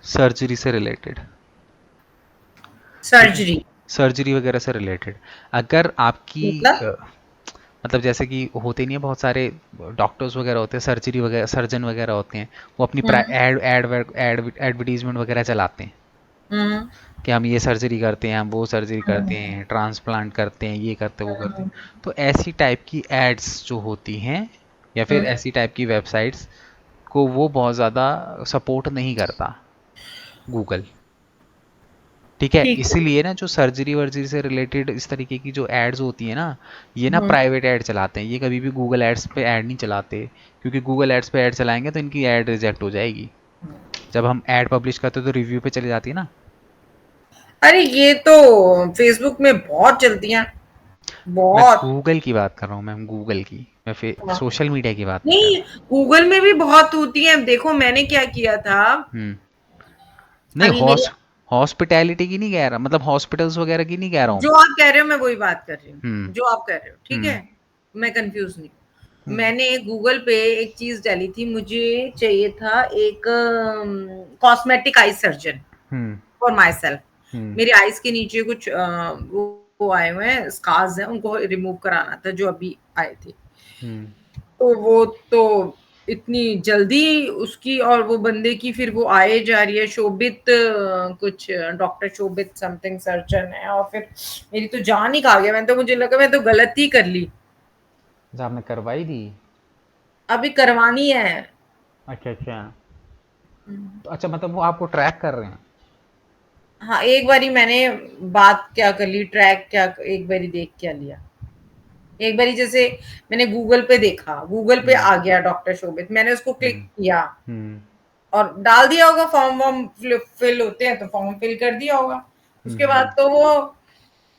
सर्जरी से रिलेटेड, ठीक है, सर्जरी सर्जरी वगैरह से रिलेटेड। अगर आपकी मतलब? मतलब जैसे कि होते नहीं है, बहुत सारे डॉक्टर्स वगैरह होते हैं, सर्जरी वगैरह सर्जन वगैरह होते हैं, वो अपनी हम्म एड एड एडवर्टीजमेंट वगैरह चलाते हैं हम्म कि हम ये सर्जरी करते हैं, हम वो सर्जरी करते हम्म हैं, ट्रांसप्लांट करते हैं, ये करते हैं, वो करते हैं। हम्म तो ऐसी टाइप की एड्स जो होती हैं, या फिर हम्म ऐसी टाइप की वेबसाइट्स को वो बहुत ज़्यादा सपोर्ट नहीं करता गूगल, ठीक है। ठीक है। इसीलिए ना जो सर्जरी वर्जरी से रिलेटेड इस तरीके की जो एड्स होती है ना, ये ना हम्म प्राइवेट ऐड चलाते हैं, ये कभी भी गूगल एड्स पे ऐड नहीं चलाते, क्योंकि गूगल एड्स पे ऐड चलाएंगे तो इनकी ऐड रिजेक्ट हो जाएगी। जब हम ऐड पब्लिश करते हैं तो रिव्यू पे चली जाती है ना। अरे ये तो फेसबुक में बहुत चलती हैं, मैं बहुत। गूगल की बात कर रहा हूँ मैम, गूगल की, मैं फिर हाँ। सोशल मीडिया की बात नहीं कर नहीं, रहा। गूगल में भी बहुत होती है। देखो मैंने क्या किया था। हम्म। नहीं, अभी मेरे हॉस्पिटैलिटी की नहीं कह रहा, मतलब हॉस्पिटल्स वगैरह की नहीं कह रहा हूँ। जो आप कह रहे हो मैं वही बात कर रही हूँ, हम्म जो आप कह रहे हो ठीक है। हम्म मैं कंफ्यूज नहीं हूँ। हम्म मैंने गूगल पे एक चीज डाली थी, मुझे चाहिए था एक cosmetic eye surgeon hmm for myself. Hmm मेरे आईज के नीचे कुछ वो आए हुए हैं, स्कार्स हैं, उनको रिमूव कराना था जो अभी आए थे। हम्म तो वो तो इतनी जल्दी उसकी और वो बंदे की फिर वो आए जा रही है, शोभित कुछ डॉक्टर शोभित समथिंग सर्जन है, और फिर मेरी तो जान ही खा गया। मैं तो, मुझे लगा मैं तो गलत ही कर ली। अच्छा, आपने करवाई थी? अभी करवानी है। अच्छा अच्छा। तो अच्छा, मतलब वो आपको ट्रैक कर रहे हैं? हाँ, एक बारी मैंने बात क्या कर ली, ट्रैक क्या, एक बारी देख क्या लिया। एक बारी जैसे मैंने गूगल पे देखा, गूगल पे हम्म आ गया डॉक्टर शोभित, मैंने उसको क्लिक हम्म किया, हम्म और डाल दिया होगा, फॉर्म वॉर्म फिल होते हैं तो फॉर्म फिल कर दिया होगा, उसके बाद तो वो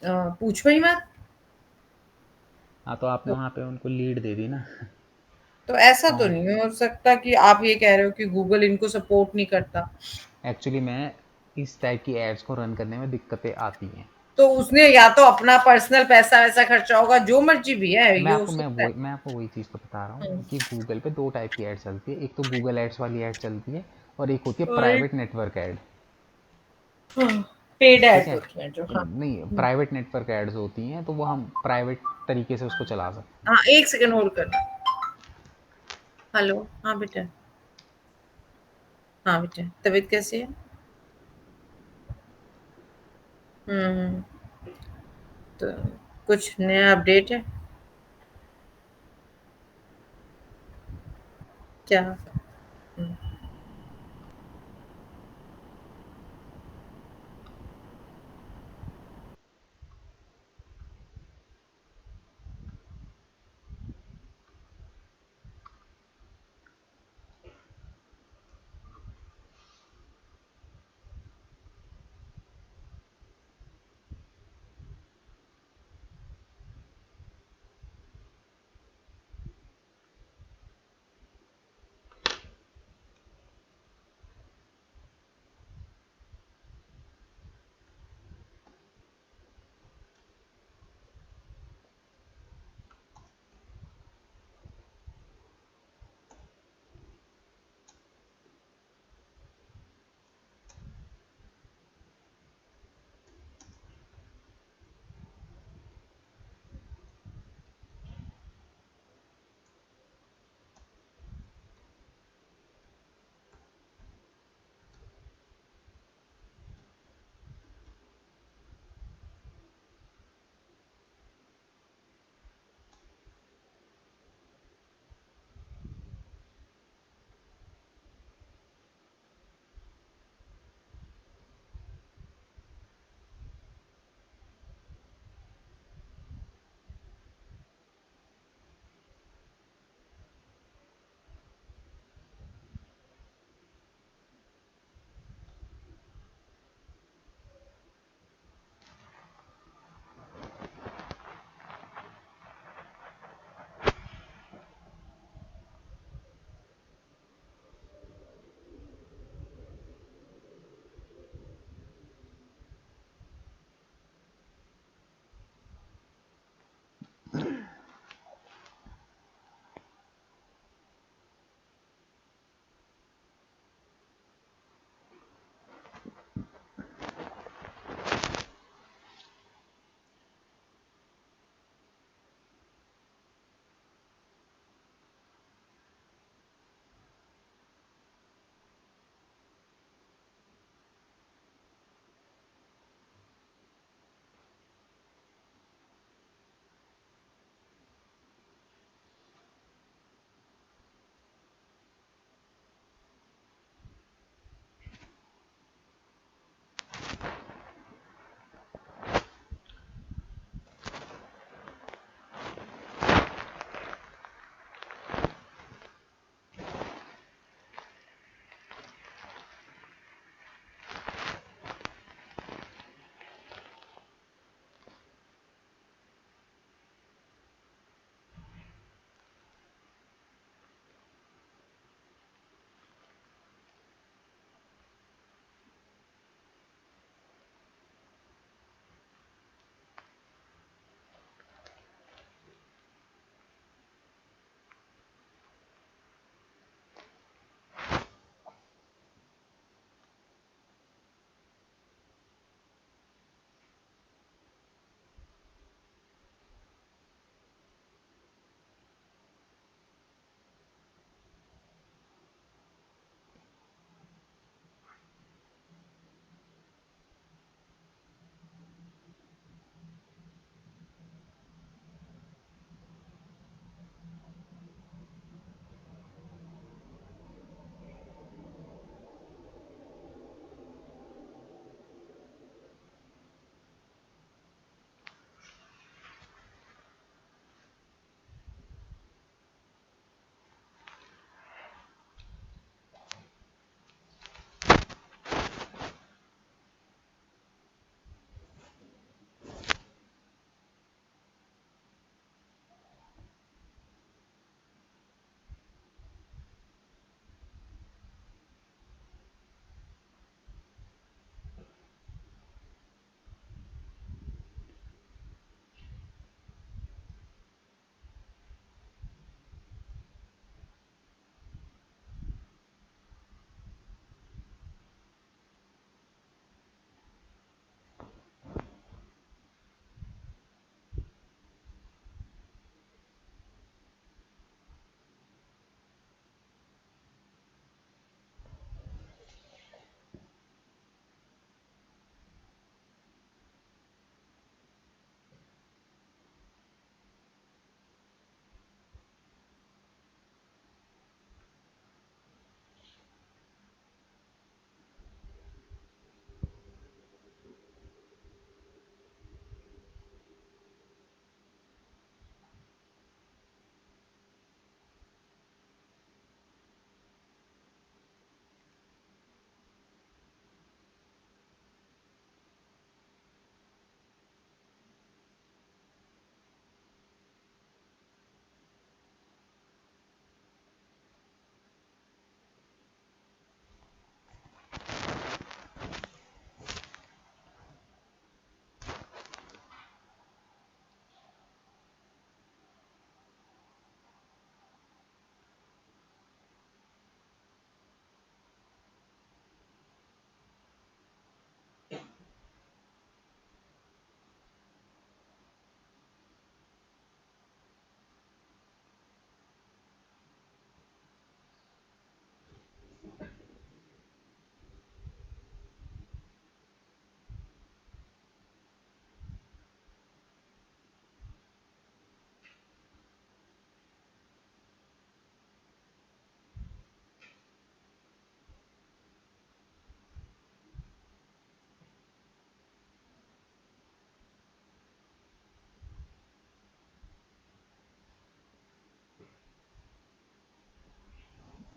पूछो ही मत। हाँ तो आपने तो, वहाँ पे उनको लीड दे दी ना। तो ऐसा तो फॉर्म नहीं हो सकता कि आप ये कह रहे हो कि गूगल इनको सपोर्ट नहीं करता। एक्चुअली मैं इस टाइप की एड्स को रन करने में दिक्कतें आती हैं। तो उसने या तो अपना पर्सनल पैसा वैसा खर्चा होगा, जो मर्जी भी है, ये हो सकता है। मैं आपको वही चीज़ तो बता रहा हम्म। हूँ कि गूगल पे दो टाइप की ऐड चलती है, एक तो गूगल एड्स वाली ऐड चलती है और एक होती है और प्राइवेट नेटवर्क ऐड। पेड ठीक एड्स है, होती हैं जो, हाँ। नहीं प्राइवेट नेटवर्क एड्स होती हैं तो वो हम प्राइवेट तरीके से उसको चला सकते हैं। हाँ, एक सेकंड होल्ड कर। हेलो, हाँ बेटा। हाँ बेटा, तबीयत कैसी है? हम्म। तो कुछ नया अपडेट है क्या? हम्म।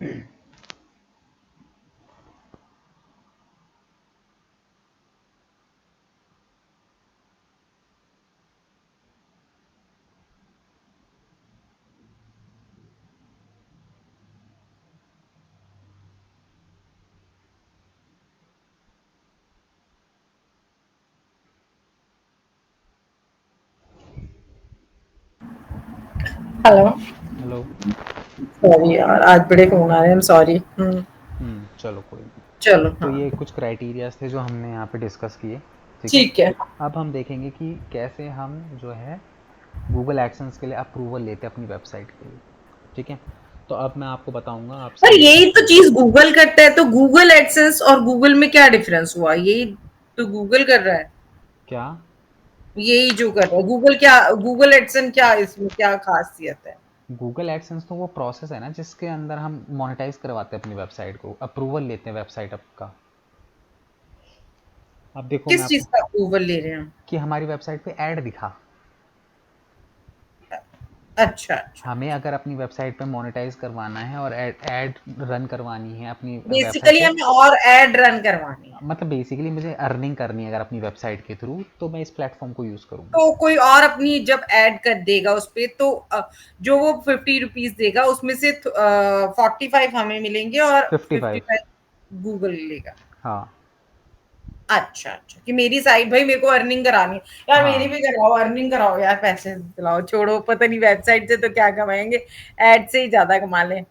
हेलो। हेलो। सॉरी यार, आज बड़े फोन आ रहे हैं, सॉरी। चलो कोई नहीं। चलो तो हाँ। ये कुछ क्राइटेरियाज थे जो हमने यहाँ पे डिस्कस किए, ठीक है। ठीक है। अब हम देखेंगे कि कैसे हम जो है गूगल एडसेंस के लिए अप्रूवल लेते हैं अपनी वेबसाइट के लिए, ठीक है। तो अब मैं आपको बताऊंगा आपसे पर ये यही तो प्रोसीजर। चीज गूगल करता है, तो गूगल एडसेंस और गूगल में क्या डिफरेंस हुआ? यही तो गूगल कर रहा है। क्या? यही जो कर रहा है गूगल, क्या गूगल एडसेंस, क्या इसमें क्या खासियत है? गूगल एडसेंस तो वो प्रोसेस है ना जिसके अंदर हम मोनेटाइज करवाते हैं अपनी वेबसाइट को, अप्रूवल लेते हैं वेबसाइट आपका। अब देखो मैं किस चीज आपको, का अप्रूवल ले रहे हैं? कि हमारी वेबसाइट पे ऐड दिखा। अच्छा अच्छा। हमें अगर अपनी वेबसाइट पे मोनेटाइज करवाना है और ऐड रन करवानी है अपनी वेबसाइट बेसिकली पे, हमें और एड रन करवानी है। मतलब बेसिकली मुझे अर्निंग करनी है अगर अपनी वेबसाइट के थ्रू, तो मैं इस प्लेटफॉर्म को यूज़ करूँगा। तो कोई और अपनी जब ऐड कर देगा उस पे, तो जो वो 50 रुपीज देगा उसमें से 45 हमें मिलेंगे और 55। 55 गूगल लेगा। हाँ। अच्छा अच्छा, कि मेरी साइट भाई मेरे को अर्निंग करानी है यार, मेरी हाँ। भी कराओ, अर्निंग कराओ यार, पैसे दिलाओ, छोड़ो पता नहीं वेबसाइट से तो क्या कमाएंगे, एड से ही ज्यादा कमा लें।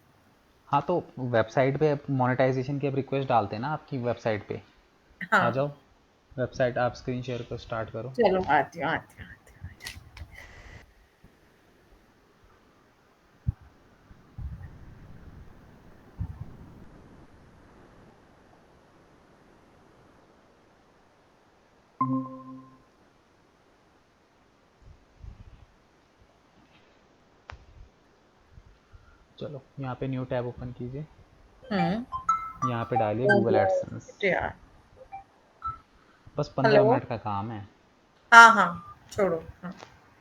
हाँ तो वेबसाइट पे मोनेटाइजेशन की अब रिक्वेस्ट डालते हैं ना आपकी वेबसाइट पे। आ हाँ जाओ, वेबसाइट आप स्क्रीन शेयर कर स्टार्ट करो। चलो, आती हूँ आती हूँ। चलो यहाँ पे न्यू टैब ओपन कीजिए, हम्म। यहाँ पे डालिए हो गूगल गया एडसेंस। यार। बस 15 मिनट हेलो। का काम है। हाँ हाँ, छोड़ो हाँ,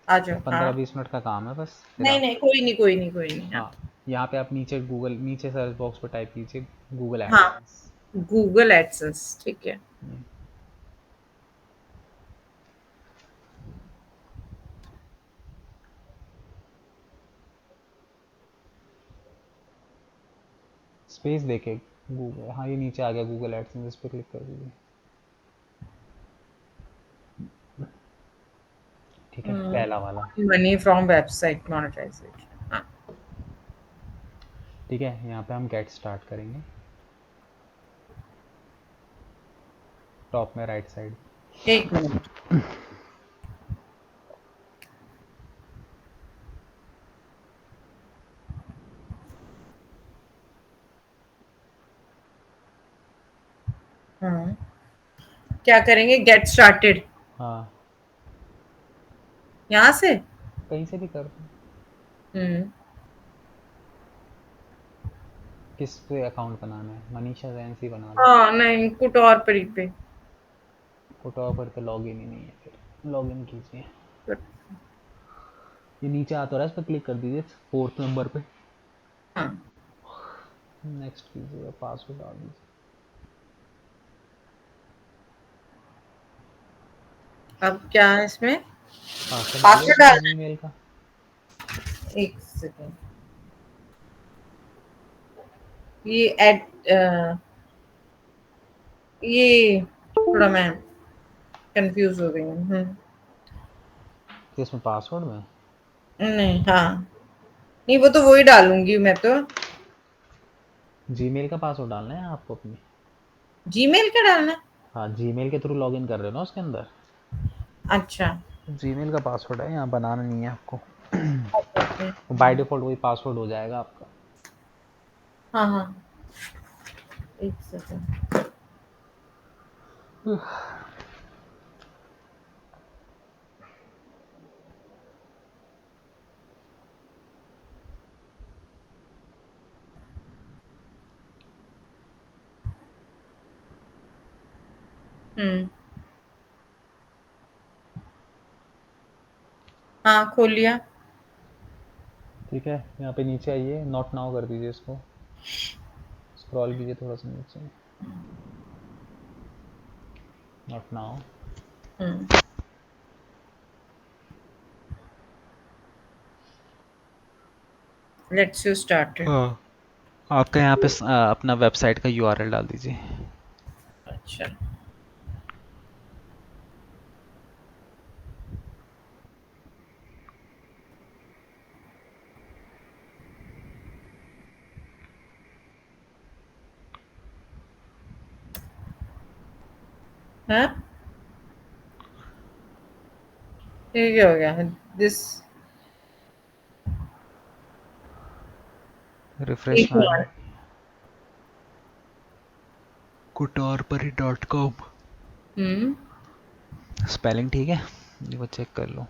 आ जाओ हाँ। 15-20 मिनट का काम है बस, फिर नहीं आप। नहीं, कोई नहीं कोई नहीं कोई नहीं, हाँ। हाँ, यहाँ पे आप नीचे गूगल, नीचे सर्च बॉक्स पे टाइप कीजिए गूगल हाँ, एडसेंस। गूगल एडसेंस, ठीक है। स्पेस देके गूगल, हाँ ये नीचे आ गया गूगल एडसेंस, इस पर क्लिक कर दीजिए, ठीक है, पहला वाला। मनी फ्रॉम वेबसाइट मोनेटाइजेशन, हाँ। ठीक है, यहाँ पे हम गेट स्टार्ट करेंगे, टॉप में राइट साइड। एक मिनट। हाँ, क्या करेंगे? गेट स्टार्टेड, हाँ, यहाँ से। कहीं से भी कर दो। हम्म। किस पे अकाउंट बनाना है? मनीषा जैन से बना लो। हाँ नहीं, कुछ और परी पे। फोटो पर तो लॉग इन ही नहीं है, फिर लॉग इन कीजिए। ये नीचे आता रहा है, इस पर क्लिक कर दीजिए 4th नंबर पे, हाँ, नेक्स्ट कीजिए, पासवर्ड डाल दीजिए। अब क्या है इसमें? पासवर्ड डालिए पासवर्ड अपना डालना जीमेल का। है, एक सेकेंड। ये एड ये थोड़ा मैं कंफ्यूज हो गई हूँ। तो इसमें पासवर्ड में नहीं, हाँ, नहीं वो तो वही डालूंगी मैं तो। जीमेल का पासवर्ड डालना है आपको अपनी। जीमेल का डालना है? हाँ, जीमेल के थ्रू लॉगिन कर रहे हो ना उसके अंदर, अच्छा जीमेल का पासवर्ड है, यहाँ बनाना नहीं है आपको। अच्छा अच्छा। बाय डिफ़ॉल्ट वही पासवर्ड हो जाएगा आपका। हाँ हाँ, एक सेकेंड। हम्म। हाँ, खोल लिया। ठीक है, यहाँ पे नीचे आइए, नॉट नाउ कर दीजिए इसको। स्क्रॉल कीजिए थोड़ा सा नीचे, not now. Let's you started. हाँ, आपका यहाँ पे अपना वेबसाइट का यूआरएल डाल दीजिए। अच्छा, हाँ ये क्या हो गया? This refresh one. मारिए, kutorpari.com। हम्म। स्पेलिंग ठीक है, ये वो चेक कर लो।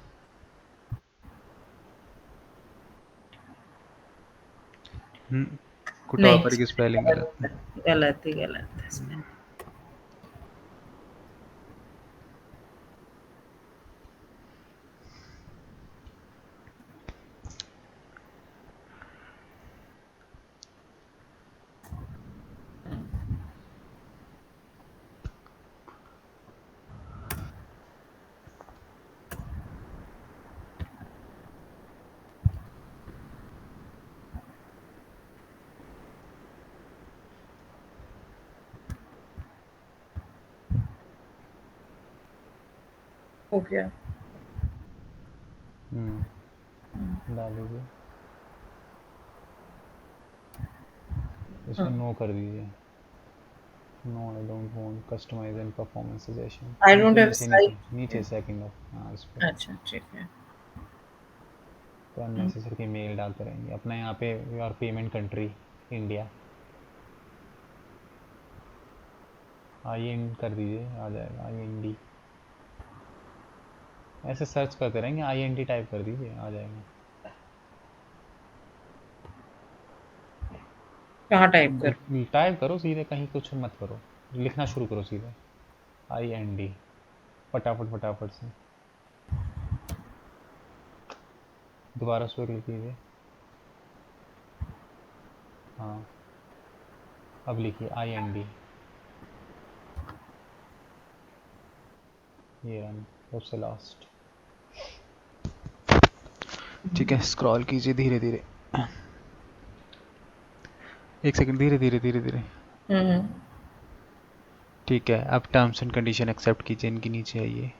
नहीं, कुटौरपरी की स्पेलिंग गलत है। गलत ही गलत है इसमें। हो गया। डाल दीजिए, हाँ, इसमें नो कर दीजिए। No, I don't want customize and performance suggestion. I don't नीचे हैव नीचे नीचे नीचे साइट। सेकंड ऑफ, हाँ इस पर। अच्छा ठीक है। तो अननेसेसरी मेल डालते रहेंगे। अपना यहाँ पे your payment country India, I N कर दीजिए, आ जाएगा आई एन डी। ऐसे सर्च करते रहेंगे, आई एन डी टाइप कर दीजिए, आ जाएगा। कहाँ टाइप कर? टाइप करो सीधे, कहीं कुछ मत करो, लिखना शुरू करो सीधे, आई एन डी, फटाफट फटाफट से। दोबारा उस पर क्लिक कीजिए, हाँ अब लिखिए आई एन डी, ये रन सबसे लास्ट। ठीक है, स्क्रॉल कीजिए धीरे धीरे, एक सेकंड, धीरे धीरे धीरे धीरे। हम्म। ठीक है, अब टर्म्स एंड कंडीशन एक्सेप्ट कीजिए, इनके नीचे आइए,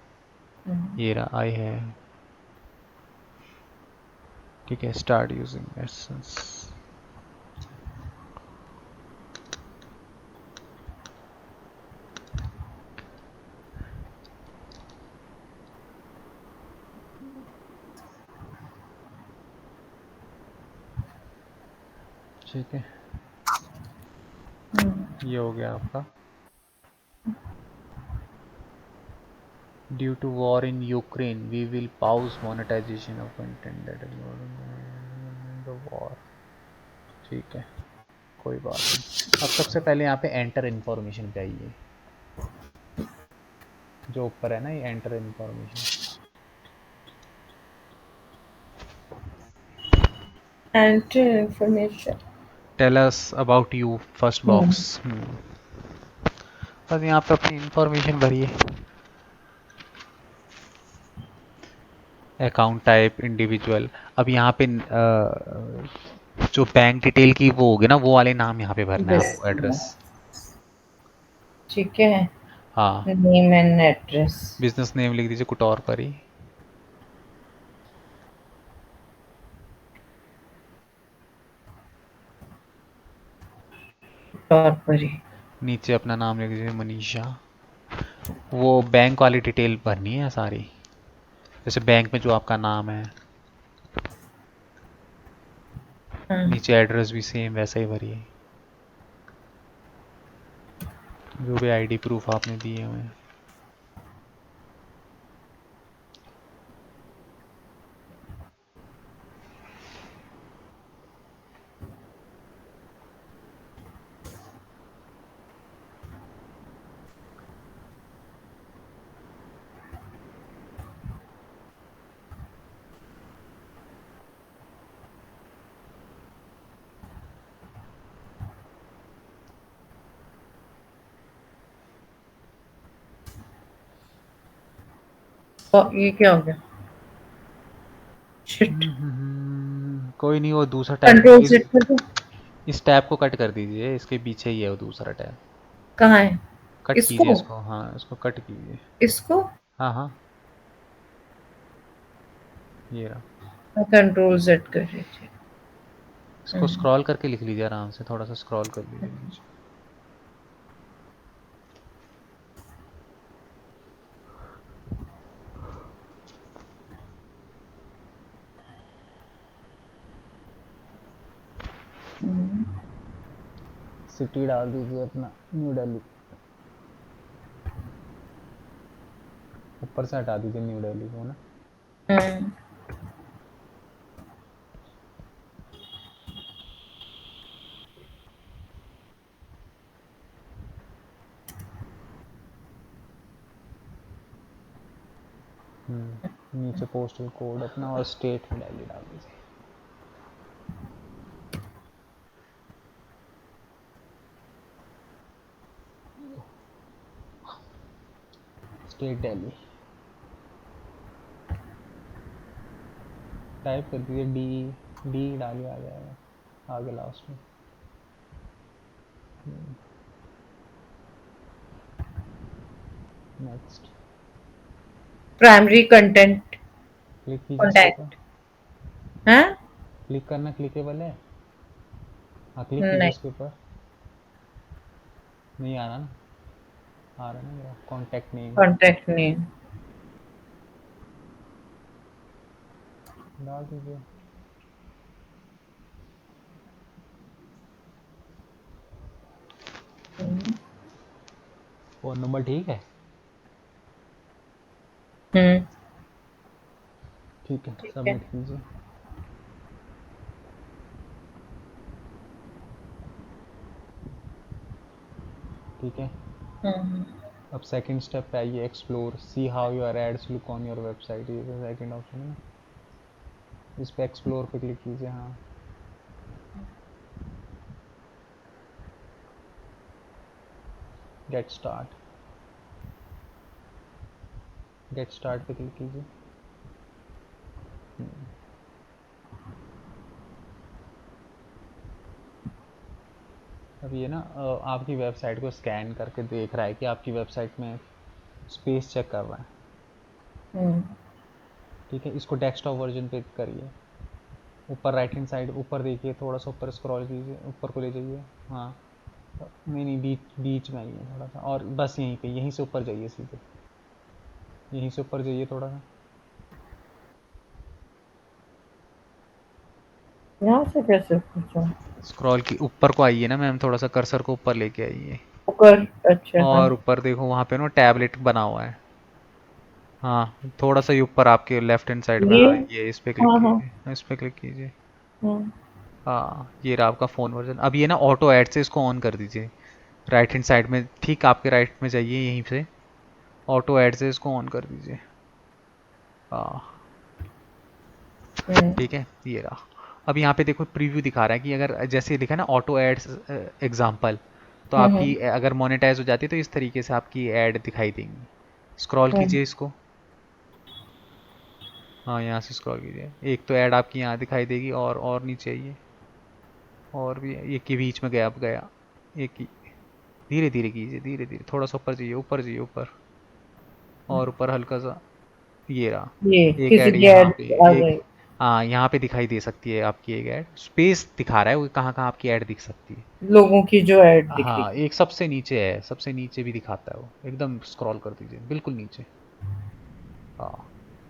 ये रहा आई है। ठीक है, स्टार्ट यूजिंग एसेंस। ठीक है, ये हो गया आपका। Due to war in Ukraine we will pause monetization of content that is the war. ठीक है, कोई बात नहीं। अब सबसे पहले यहाँ पे एंटर इन्फॉर्मेशन पे आइए, जो ऊपर है ना ये enter information. Enter information. Tell us about you, first box. बस यहाँ पे अपनी इंफॉर्मेशन भरिए, अकाउंट टाइप इंडिविजुअल। अब यहाँ पे जो बैंक डिटेल की वो होगी ना, वो वाले नाम यहाँ पे भरना है बस आपको, एड्रेस। ठीक है। हाँ, name and address. Business name लिख दीजिए कुटौर परी। तौर पर ही। नीचे अपना नाम लिख दीजिए मनीषा। वो बैंक वाली डिटेल भरनी है सारी, जैसे बैंक में जो आपका नाम है, हाँ। नीचे एड्रेस भी सेम वैसा ही भरिए, जो भी आईडी प्रूफ आपने दिए हुए हैं। ये क्या हो गया? शिट। कोई नहीं, वो दूसरा टैब कंट्रोल इस सेट कर दो। इस टैब को कट कर दीजिए, इसके पीछे ही है वो दूसरा टैब। कहाँ है? कट कीजिए इसको? इसको, हाँ इसको कट कीजिए। इसको? हाँ हाँ, ये रहा। कंट्रोल सेट कर रही थी। इसको स्क्रॉल करके लिख लीजिए आराम से, थोड़ा सा स्क्रॉल कर लीजिए नीचे। सिटी डाल दीजिए अपना, न्यू दिल्ली। ऊपर से हटा दीजिए न्यू दिल्ली को ना। हम्म। नीचे पोस्टल कोड अपना और स्टेट में दिल्ली डाल दीजिए। स्टेट दिल्ली टाइप कर दीजिए, डी डी डालिए, आ जाएगा आगे लास्ट में। नेक्स्ट, प्राइमरी कंटेंट क्लिक कीजिए इसके ऊपर। कॉन्टैक्ट है। क्लिक करना क्लिकेबल है, हाँ क्लिक कीजिए नहीं, इसके ऊपर। नहीं आ रहा ना, आ रहा ना मेरा कॉन्टैक्ट नेम। Contact name. डाल दीजिए। फ़ोन नंबर ठीक है? हम्म। ठीक है, ठीक है। सबमिट कीजिए। ठीक है, हम्म। अब सेकंड स्टेप पे आइए, explore see how your ads look on your website, ये सेकंड ऑप्शन है ना, इस पे एक्सप्लोर पे क्लिक कीजिए। हाँ, गेट स्टार्ट, गेट स्टार्ट पे क्लिक कीजिए। अब ये ना आपकी वेबसाइट को स्कैन करके देख रहा है कि आपकी वेबसाइट में स्पेस चेक कर रहा है। हम्म। ठीक है, इसको डेस्कटॉप वर्जन पे करिए। ऊपर राइट हैंड साइड ऊपर देखिए, थोड़ा सा ऊपर स्क्रॉल कीजिए, ऊपर को ले जाइए। हाँ, नहीं नहीं, बीच बीच में आइए थोड़ा सा, और बस यहीं पे, यहीं से ऊपर जाइए सीधे, यहीं से ऊपर जाइए थोड़ा सा। यहाँ से कैसे पूछूं? स्क्रॉल की ऊपर को आइए ना मैम, थोड़ा सा कर्सर को ऊपर लेके आइए, ऊपर? अच्छा, हाँ। और ऊपर देखो वहाँ पे ना टैबलेट बना हुआ है। हाँ, थोड़ा सा ये ऊपर आपके लेफ्ट हैंड साइड में, ये? हाँ ये इस पे क्लिक हाँ, हाँ। कीजिए, इस पे क्लिक कीजिए। हम्म। हाँ, ये रहा आपका फ़ोन वर्जन। अब ये ना ऑटो ऐड से इसको ऑन कर दीजिए, राइट हैंड साइड में, ठीक आपके राइट में जाइए, यहीं से ऑटो ऐड से इसको ऑन कर दीजिए। हाँ, हम्म। ठीक है, ये रहा। अब यहाँ पे देखो प्रीव्यू दिखा रहा है कि अगर जैसे लिखा है ना ऑटो एड्स एग्जाम्पल, तो हम्म। आपकी अगर मोनेटाइज हो जाती है तो इस तरीके से आपकी ऐड दिखाई देंगी। स्क्रॉल हम्म। कीजिए इसको, हाँ यहाँ से स्क्रॉल कीजिए, एक तो ऐड आपकी यहाँ दिखाई देगी, और नीचे आइए, और भी एक के बीच में गया, अब गया एक ही। धीरे धीरे कीजिए, धीरे धीरे, थोड़ा सा ऊपर जाइए, ऊपर जाइए, ऊपर और ऊपर हल्का सा, ये रहा। ये एक किसी ऐड की यहाँ ऐड पे, आ एक, गई? हाँ यहाँ पे दिखाई दे सकती है आपकी एक ऐड, स्पेस दिखा रहा है वो कहाँ कहाँ आपकी ऐड दिख सकती है। लोगों की जो ऐड दिख रही? हाँ, एक सबसे नीचे है, सबसे नीचे भी दिखाता है वो, एकदम स्क्रॉल कर दीजिए बिल्कुल नीचे। हाँ,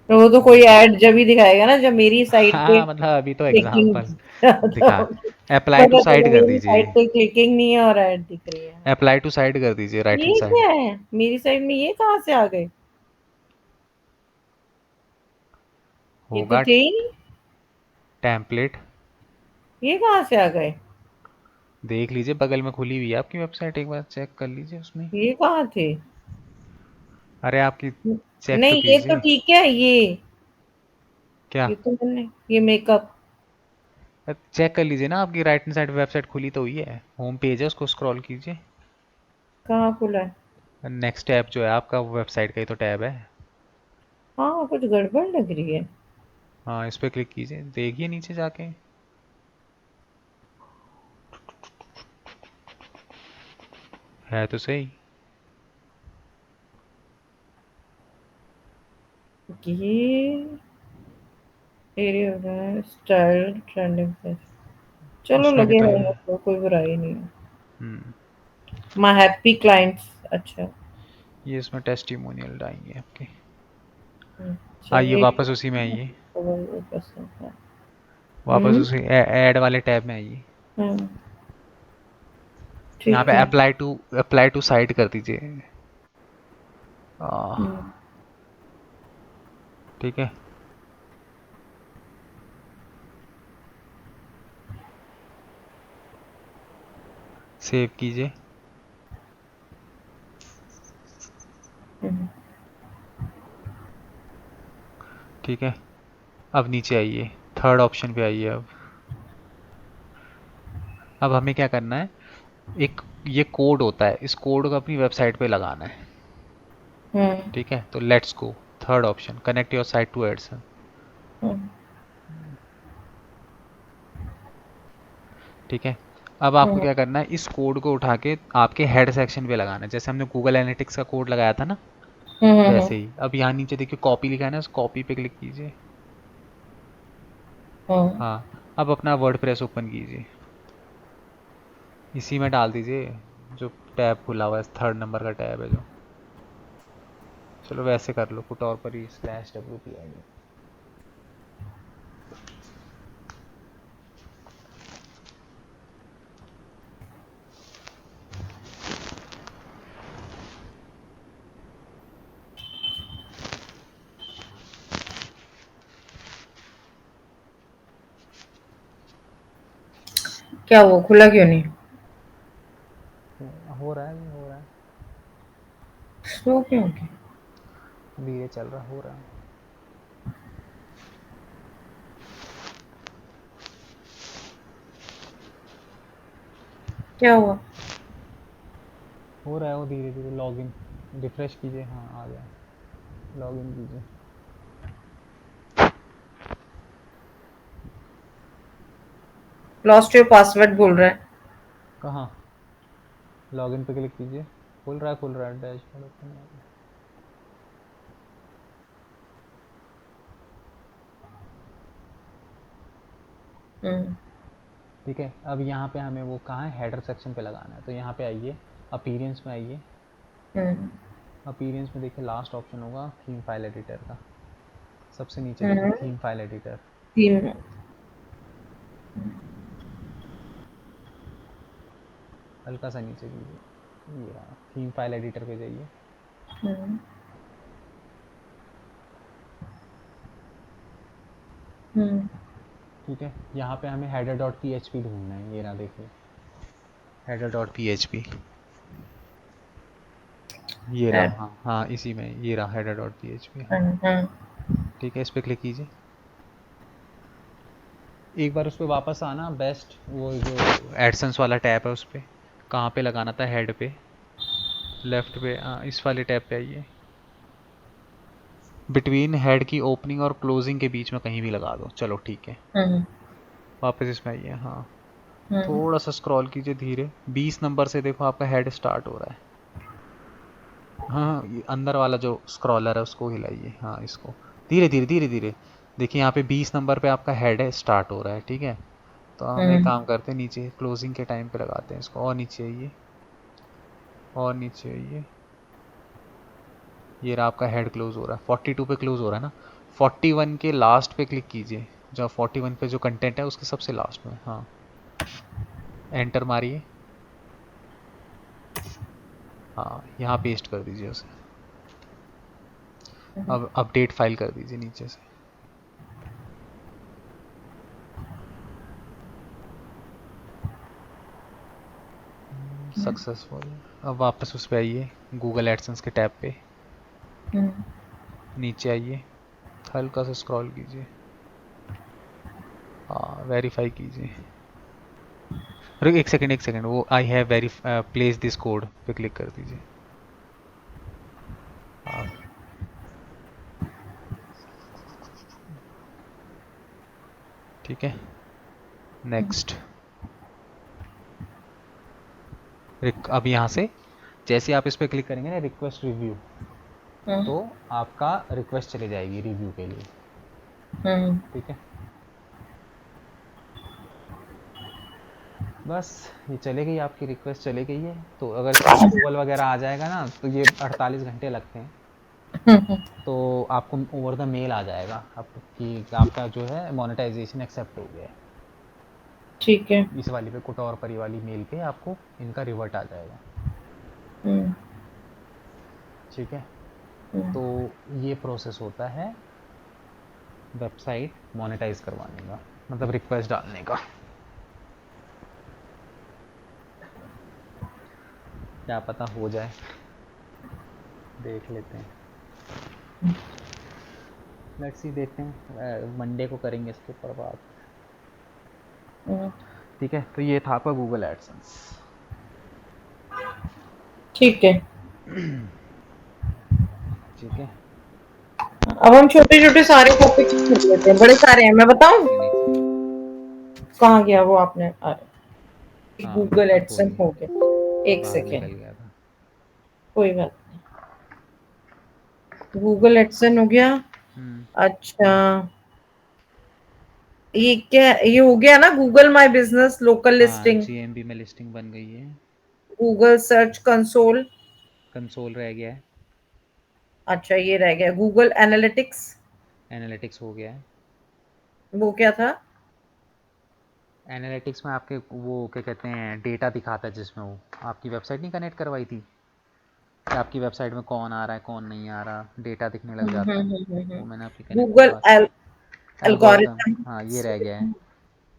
तो वो तो कोई ऐड जब ही दिखाएगा ना जब मेरी साइट पे हाँ मतलब अभी तो क्लिकिंग एग्जांपल दिखा। तो अप्लाई टू पता साइड चले कर मेरी दीजिए, साइट पे क्लिकिंग नहीं है और ऐड दिख रही है। अप्लाई टू साइड कर दीजिए राइट हैंड ये साइड। क्या है मेरी साइड में? ये कहाँ से आ गए? ये तो होगा थे ही नहीं। टेम्पलेट, ये कहाँ से आ गए? देख लीजिए बगल में खुली हुई है आपकी वेबसाइट, एक बार चेक कर लीजिए उसमें। ये कहाँ थे? अरे आपकी, चेक तो नहीं, ये तो कीजिए। ठीक है। क्या? ये तो मैंने ये मेकअप। चेक कर लीजिए ना, आपकी राइट हैंड साइड वेबसाइट खुली तो हुई है, होम पेज है, उसको स्क्रॉल कीजिए। कहाँ खुला है? नेक्स्ट टैब जो है आपका, वो वेबसाइट का ही तो टैब है। हाँ कुछ गड़बड़ लग रही है। हाँ इस पे क्लिक कीजिए, देखिए नीचे जाके। है तो सही। ये एरिया स्टाइल ट्रेंडिंग पे, चलो उसमें भी लगे तो है। रहेंगे तो कोई बुराई नहीं है। हम्म। माय हैप्पी क्लाइंट्स, अच्छा। ये इसमें टेस्टिमोनियल आएंगे आपके। आइए चलिए वापस उसी में आइए, वो पसंद है। वापस उसी ऐड वाले टैब में आइए। हम्म, यहाँ ठीक पे है। अप्लाई टू साइट कर दीजिए। आ, हम्म, ठीक है। सेव कीजिए। हम्म, ठीक है। अब नीचे आइए, थर्ड ऑप्शन पे आइए। अब हमें क्या करना है, एक ये कोड होता है, इस कोड को अपनी वेबसाइट पे लगाना है। हम्म, ठीक है, तो let's go. Third option, connect your site to AdSense. Hmm, ठीक है। अब आपको हम्म, क्या करना है, इस कोड को उठा के आपके हेड सेक्शन पे लगाना है, जैसे हमने गूगल एनालिटिक्स का कोड लगाया था ना, हम्म, वैसे ही। अब यहाँ नीचे देखिए कॉपी लिखा है ना, उस कॉपी पे क्लिक कीजिए। हम्म। हाँ। अब अपना वर्डप्रेस ओपन कीजिए, इसी में डाल दीजिए जो टैब खुला हुआ है, थर्ड नंबर का टैब है जो। चलो वैसे कर लो, पुट और पर ही /wp-id। क्या वो खुला क्यों नहीं? हो रहा है, ये हो रहा है, स्लो क्यों हो गया? धीरे चल रहा, हो रहा है। क्या हुआ? हो रहा है वो धीरे धीरे। लॉगिन रिफ्रेश कीजिए, हाँ आ गया। लॉगिन कीजिए। लॉस्ट योर पासवर्ड बोल रहा है। कहाँ? लॉगिन पे क्लिक कीजिए। खुल रहा है डैशबोर्ड ओपन हो गया। हम्म, ठीक है। अब यहाँ पे हमें वो कहाँ है, हेडर सेक्शन पे लगाना है, तो यहाँ पे आइए, अपीरियंस में आइए। हम्म, अपीरियंस में देखिए लास्ट ऑप्शन होगा थीम फाइल एडिटर का, सबसे नीचे देखिए हम्म, थीम फाइल एडिटर। तीन। हल्का सा नीचे कीजिए, ये रहा थीम फाइल एडिटर पे जाइए। हम्म, हम्म, ठीक है। यहाँ पे हमें header dot P H P ढूंढना है, ये रहा देखिए, header dot P H P. ये रहा, है, हाँ हाँ इसी में, ये रहा header dot P H P, हाँ। हाँ, ठीक है, इस पर क्लिक कीजिए। एक बार उस पर वापस आना, बेस्ट वो जो एडसेंस वाला टैब है उस पर, कहाँ पे लगाना था, हेड पे, लेफ्ट पे, हाँ इस वाले टैब पे आइए। बिटवीन हेड की ओपनिंग और क्लोजिंग के बीच में कहीं भी लगा दो, चलो ठीक है। हम्म, वापस इसमें आइए, हाँ। हम्म, थोड़ा सा स्क्रॉल कीजिए धीरे, 20 नंबर से देखो आपका हेड स्टार्ट हो रहा है। हाँ ये अंदर वाला जो स्क्रॉलर है उसको हिलाइए, हाँ इसको, धीरे धीरे धीरे धीरे। देखिए यहाँ पे 20 नंबर पे आपका हेड है, स्टार्ट हो रहा है, ठीक है। तो हम एक हम्म, काम करते हैं, नीचे क्लोजिंग के टाइम पे लगाते हैं इसको, और नीचे आइए, और नीचे आइए। ये रहा आपका हेड क्लोज हो रहा है, 42 पे क्लोज हो रहा है ना। 41 के लास्ट पे क्लिक कीजिए, जो 41 पे जो कंटेंट है उसके सबसे लास्ट में, हाँ। एंटर मारिए, हाँ यहाँ पेस्ट कर दीजिए उसे। अब अपडेट फाइल कर दीजिए नीचे से। सक्सेसफुल। अब वापस उस पर आइए, गूगल एडसेंस के टैब पे, हम्म, नीचे आइए, हल्का सा स्क्रॉल कीजिए, हाँ वेरीफाई कीजिए। रुक एक सेकंड, एक सेकंड, वो I have very place this code पे क्लिक कर दीजिए। हाँ ठीक है, नेक्स्ट। अब यहाँ से जैसे आप इस पर क्लिक करेंगे ना, रिक्वेस्ट रिव्यू, तो आपका रिक्वेस्ट चली जाएगी रिव्यू के लिए। ठीक है, बस ये चले गई, आपकी रिक्वेस्ट चले गई है। तो अगर इसका अप्रूवल वगैरह आ जाएगा ना, तो ये 48 घंटे लगते हैं, तो आपको ओवर द मेल आ जाएगा आपको कि आपका जो है मोनेटाइजेशन एक्सेप्ट हो गया है। ठीक है। इस वाली पे कुट और परी वाली मेल पे आपको इनका रिवर्ट आ जाएगा। ठीक है, तो ये प्रोसेस होता है वेबसाइट मोनेटाइज करवाने का, मतलब रिक्वेस्ट डालने का। क्या पता हो जाए, देख लेते हैं। लेट्स सी, देखते हैं, मंडे को करेंगे इसके ऊपर बात। ठीक है, तो ये था आपका गूगल एडसेंस। ठीक है, ठीक है, अब हम छोटे छोटे सारे टॉपिक कर लेते हैं, बड़े सारे हैं, मैं बताऊं कहाँ गया वो आपने। गूगल आप एडसेंस बोलिए, हो गया, एक बाहर सेकेंड, निकल गया था। कोई बात नहीं। गूगल एडसेंस हो गया। अच्छा, ये क्या, ये हो गया ना गूगल माई बिजनेस लोकल हाँ, लिस्टिंग, जीएमबी में लिस्टिंग बन गई है। Google search console. कंसोल रह गया है, अच्छा, ये रह गया गूगल एनालिटिक्स, एनालिटिक्स हो गया है। वो क्या था? एनालिटिक्स में आपके वो क्या कहते हैं, डेटा दिखाता है, जिसमें वो आपकी वेबसाइट नहीं कनेक्ट करवाई थी कि आपकी वेबसाइट में कौन आ रहा है कौन नहीं आ रहा, डेटा दिखने लग जाता है। वो मैंने आपकी कनेक्ट गूगल करवा दी। एल्गोरिदम, एल्गोरिथम, हाँ ये रह गया है।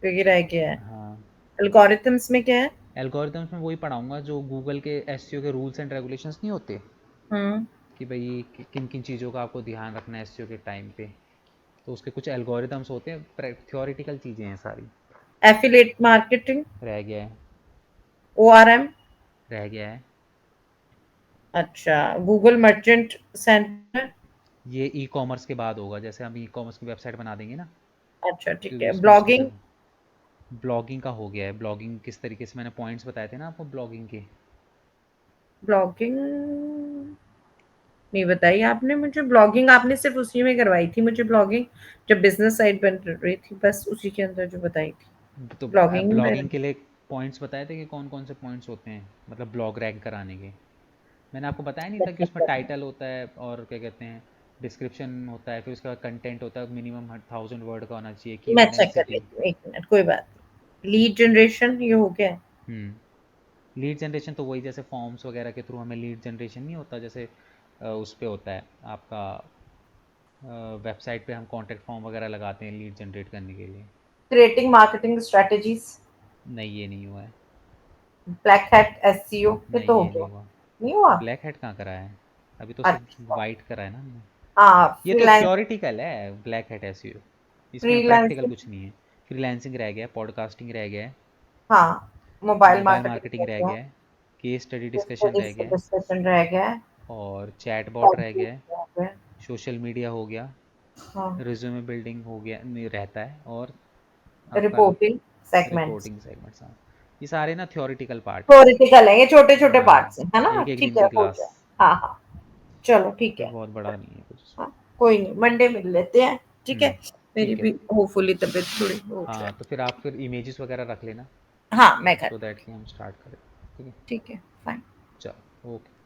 ये रह गया है। हाँ, एल्गोरिथम्स में क्या है? एल्गोरिदम्स में वही पढ़ाऊंगा जो गूगल के एसईओ के रूल्स एंड रेगुलेशंस नहीं होते, हम्म कि भाई किन किन चीज़ों का आपको ध्यान रखना है एसईओ के टाइम पे, तो उसके कुछ एल्गोरिदम्स होते हैं, थ्योरेटिकल चीज़ें हैं सारी। एफिलिएट मार्केटिंग, रह गया है, ओआरएम। रह गया है। अच्छा, गूगल मर्चेंट सेंटर। ये ई कॉमर्स के बाद होगा, जैसे हम ई कॉमर्स की वेबसाइट बना देंगे ना, अच्छा, ठीक तो है। उसमें उसके ब्लॉगिंग, साथ ब्लॉगिंग का हो गया है। ब्लॉगिंग किस तरीके से, मैंने पॉइंट्स बताए थे ना आपको ब्लॉगिंग के। ब्लॉगिंग नहीं बताई आपने मुझे। ब्लॉगिंग आपने सिर्फ उसी में करवाई थी मुझे, ब्लॉगिंग जब बिजनेस साइट बन रही थी, बस उसी के अंदर जो बताई थी। तो ब्लॉगिंग में ब्लॉगिंग के लिए पॉइंट्स बताए थे कि कौन कौन से पॉइंट्स होते हैं, मतलब ब्लॉग रैंक कराने के। मैंने आपको बताया नहीं था कि उसमें टाइटल होता है और क्या कहते हैं, डिस्क्रिप्शन होता है, फिर उसका कंटेंट होता है, मिनिमम 1000 वर्ड का होना चाहिए, मैं कीवर्ड चेक कर डेंसिटी। लेती हूँ, एक मिनट, कोई बात नहीं। लीड जनरेशन ये हो गया है। लीड जनरेशन तो वही, जैसे फॉर्म्स वगैरह के थ्रू हमें लीड जनरेशन नहीं होता, जैसे उस पे होता है आपका, वेबसाइट पे हम कॉन्टैक्ट फॉर्म वगैरह लगाते हैं लीड जनरेट करने के लिए। क्रिएटिंग मार्केटिंग स्ट्रेटेजीज, नहीं, ये नहीं हुआ है। ब्लैक हैट एसईओ, ये नहीं, तो हो ये नहीं गया। हुआ। नहीं हुआ? ब्लैक हेड कहाँ करा है, अभी तो सिर्फ अच्छा, वाइट करा है ना हमने। हाँ। ये तो थ्योरेटिकल है ब्लैक हेड एसईओ, इसमें प्रैक्टिकल फ्रीलांसिंग, कुछ नहीं है। फ्रीलांसिंग रह गया है, पॉडकास्टिंग रह गया है, हाँ। मोबाइल मोबाइल मार्केटिंग मार्केटिंग हो रह गया, गया है, केस स्टडी डिस्कशन रह गया है, डिस्कशन रह गया है, और चैटबॉट रह गया है, रह गया है, सोशल मीडिया हो गया, हाँ। रिज्यूमे बिल्डिंग हो गया, नहीं रहता है, और आपका रिपोर्टिंग सेगमेंट्स, रिपोर्टिंग सेगमेंट्स। हाँ, ये सारे ना थ्योरेटिकल पार्ट हैं। थ्योरेटिकल है, ये छोटे छोटे हाँ, पार्ट्स हैं, है ना? एक एक ठीक दिन है, की हो क्लास, जाए। हाँ हाँ, चलो ठीक कोई है। बहुत बड़ा नहीं है कुछ उसमें। हाँ, कोई नहीं, मंडे मिल लेते हैं, ठीक है। मेरी ठीक है। भी होपफुली तबीयत थोड़ी हो जाए। हाँ, तो फिर आप फिर इमेजेस वगैरह रख लेना, हाँ, मैं सो करती दैट कि हम स्टार्ट करें। ठीक है, हूँ, ठीक है, फाइन। चलो, ओके।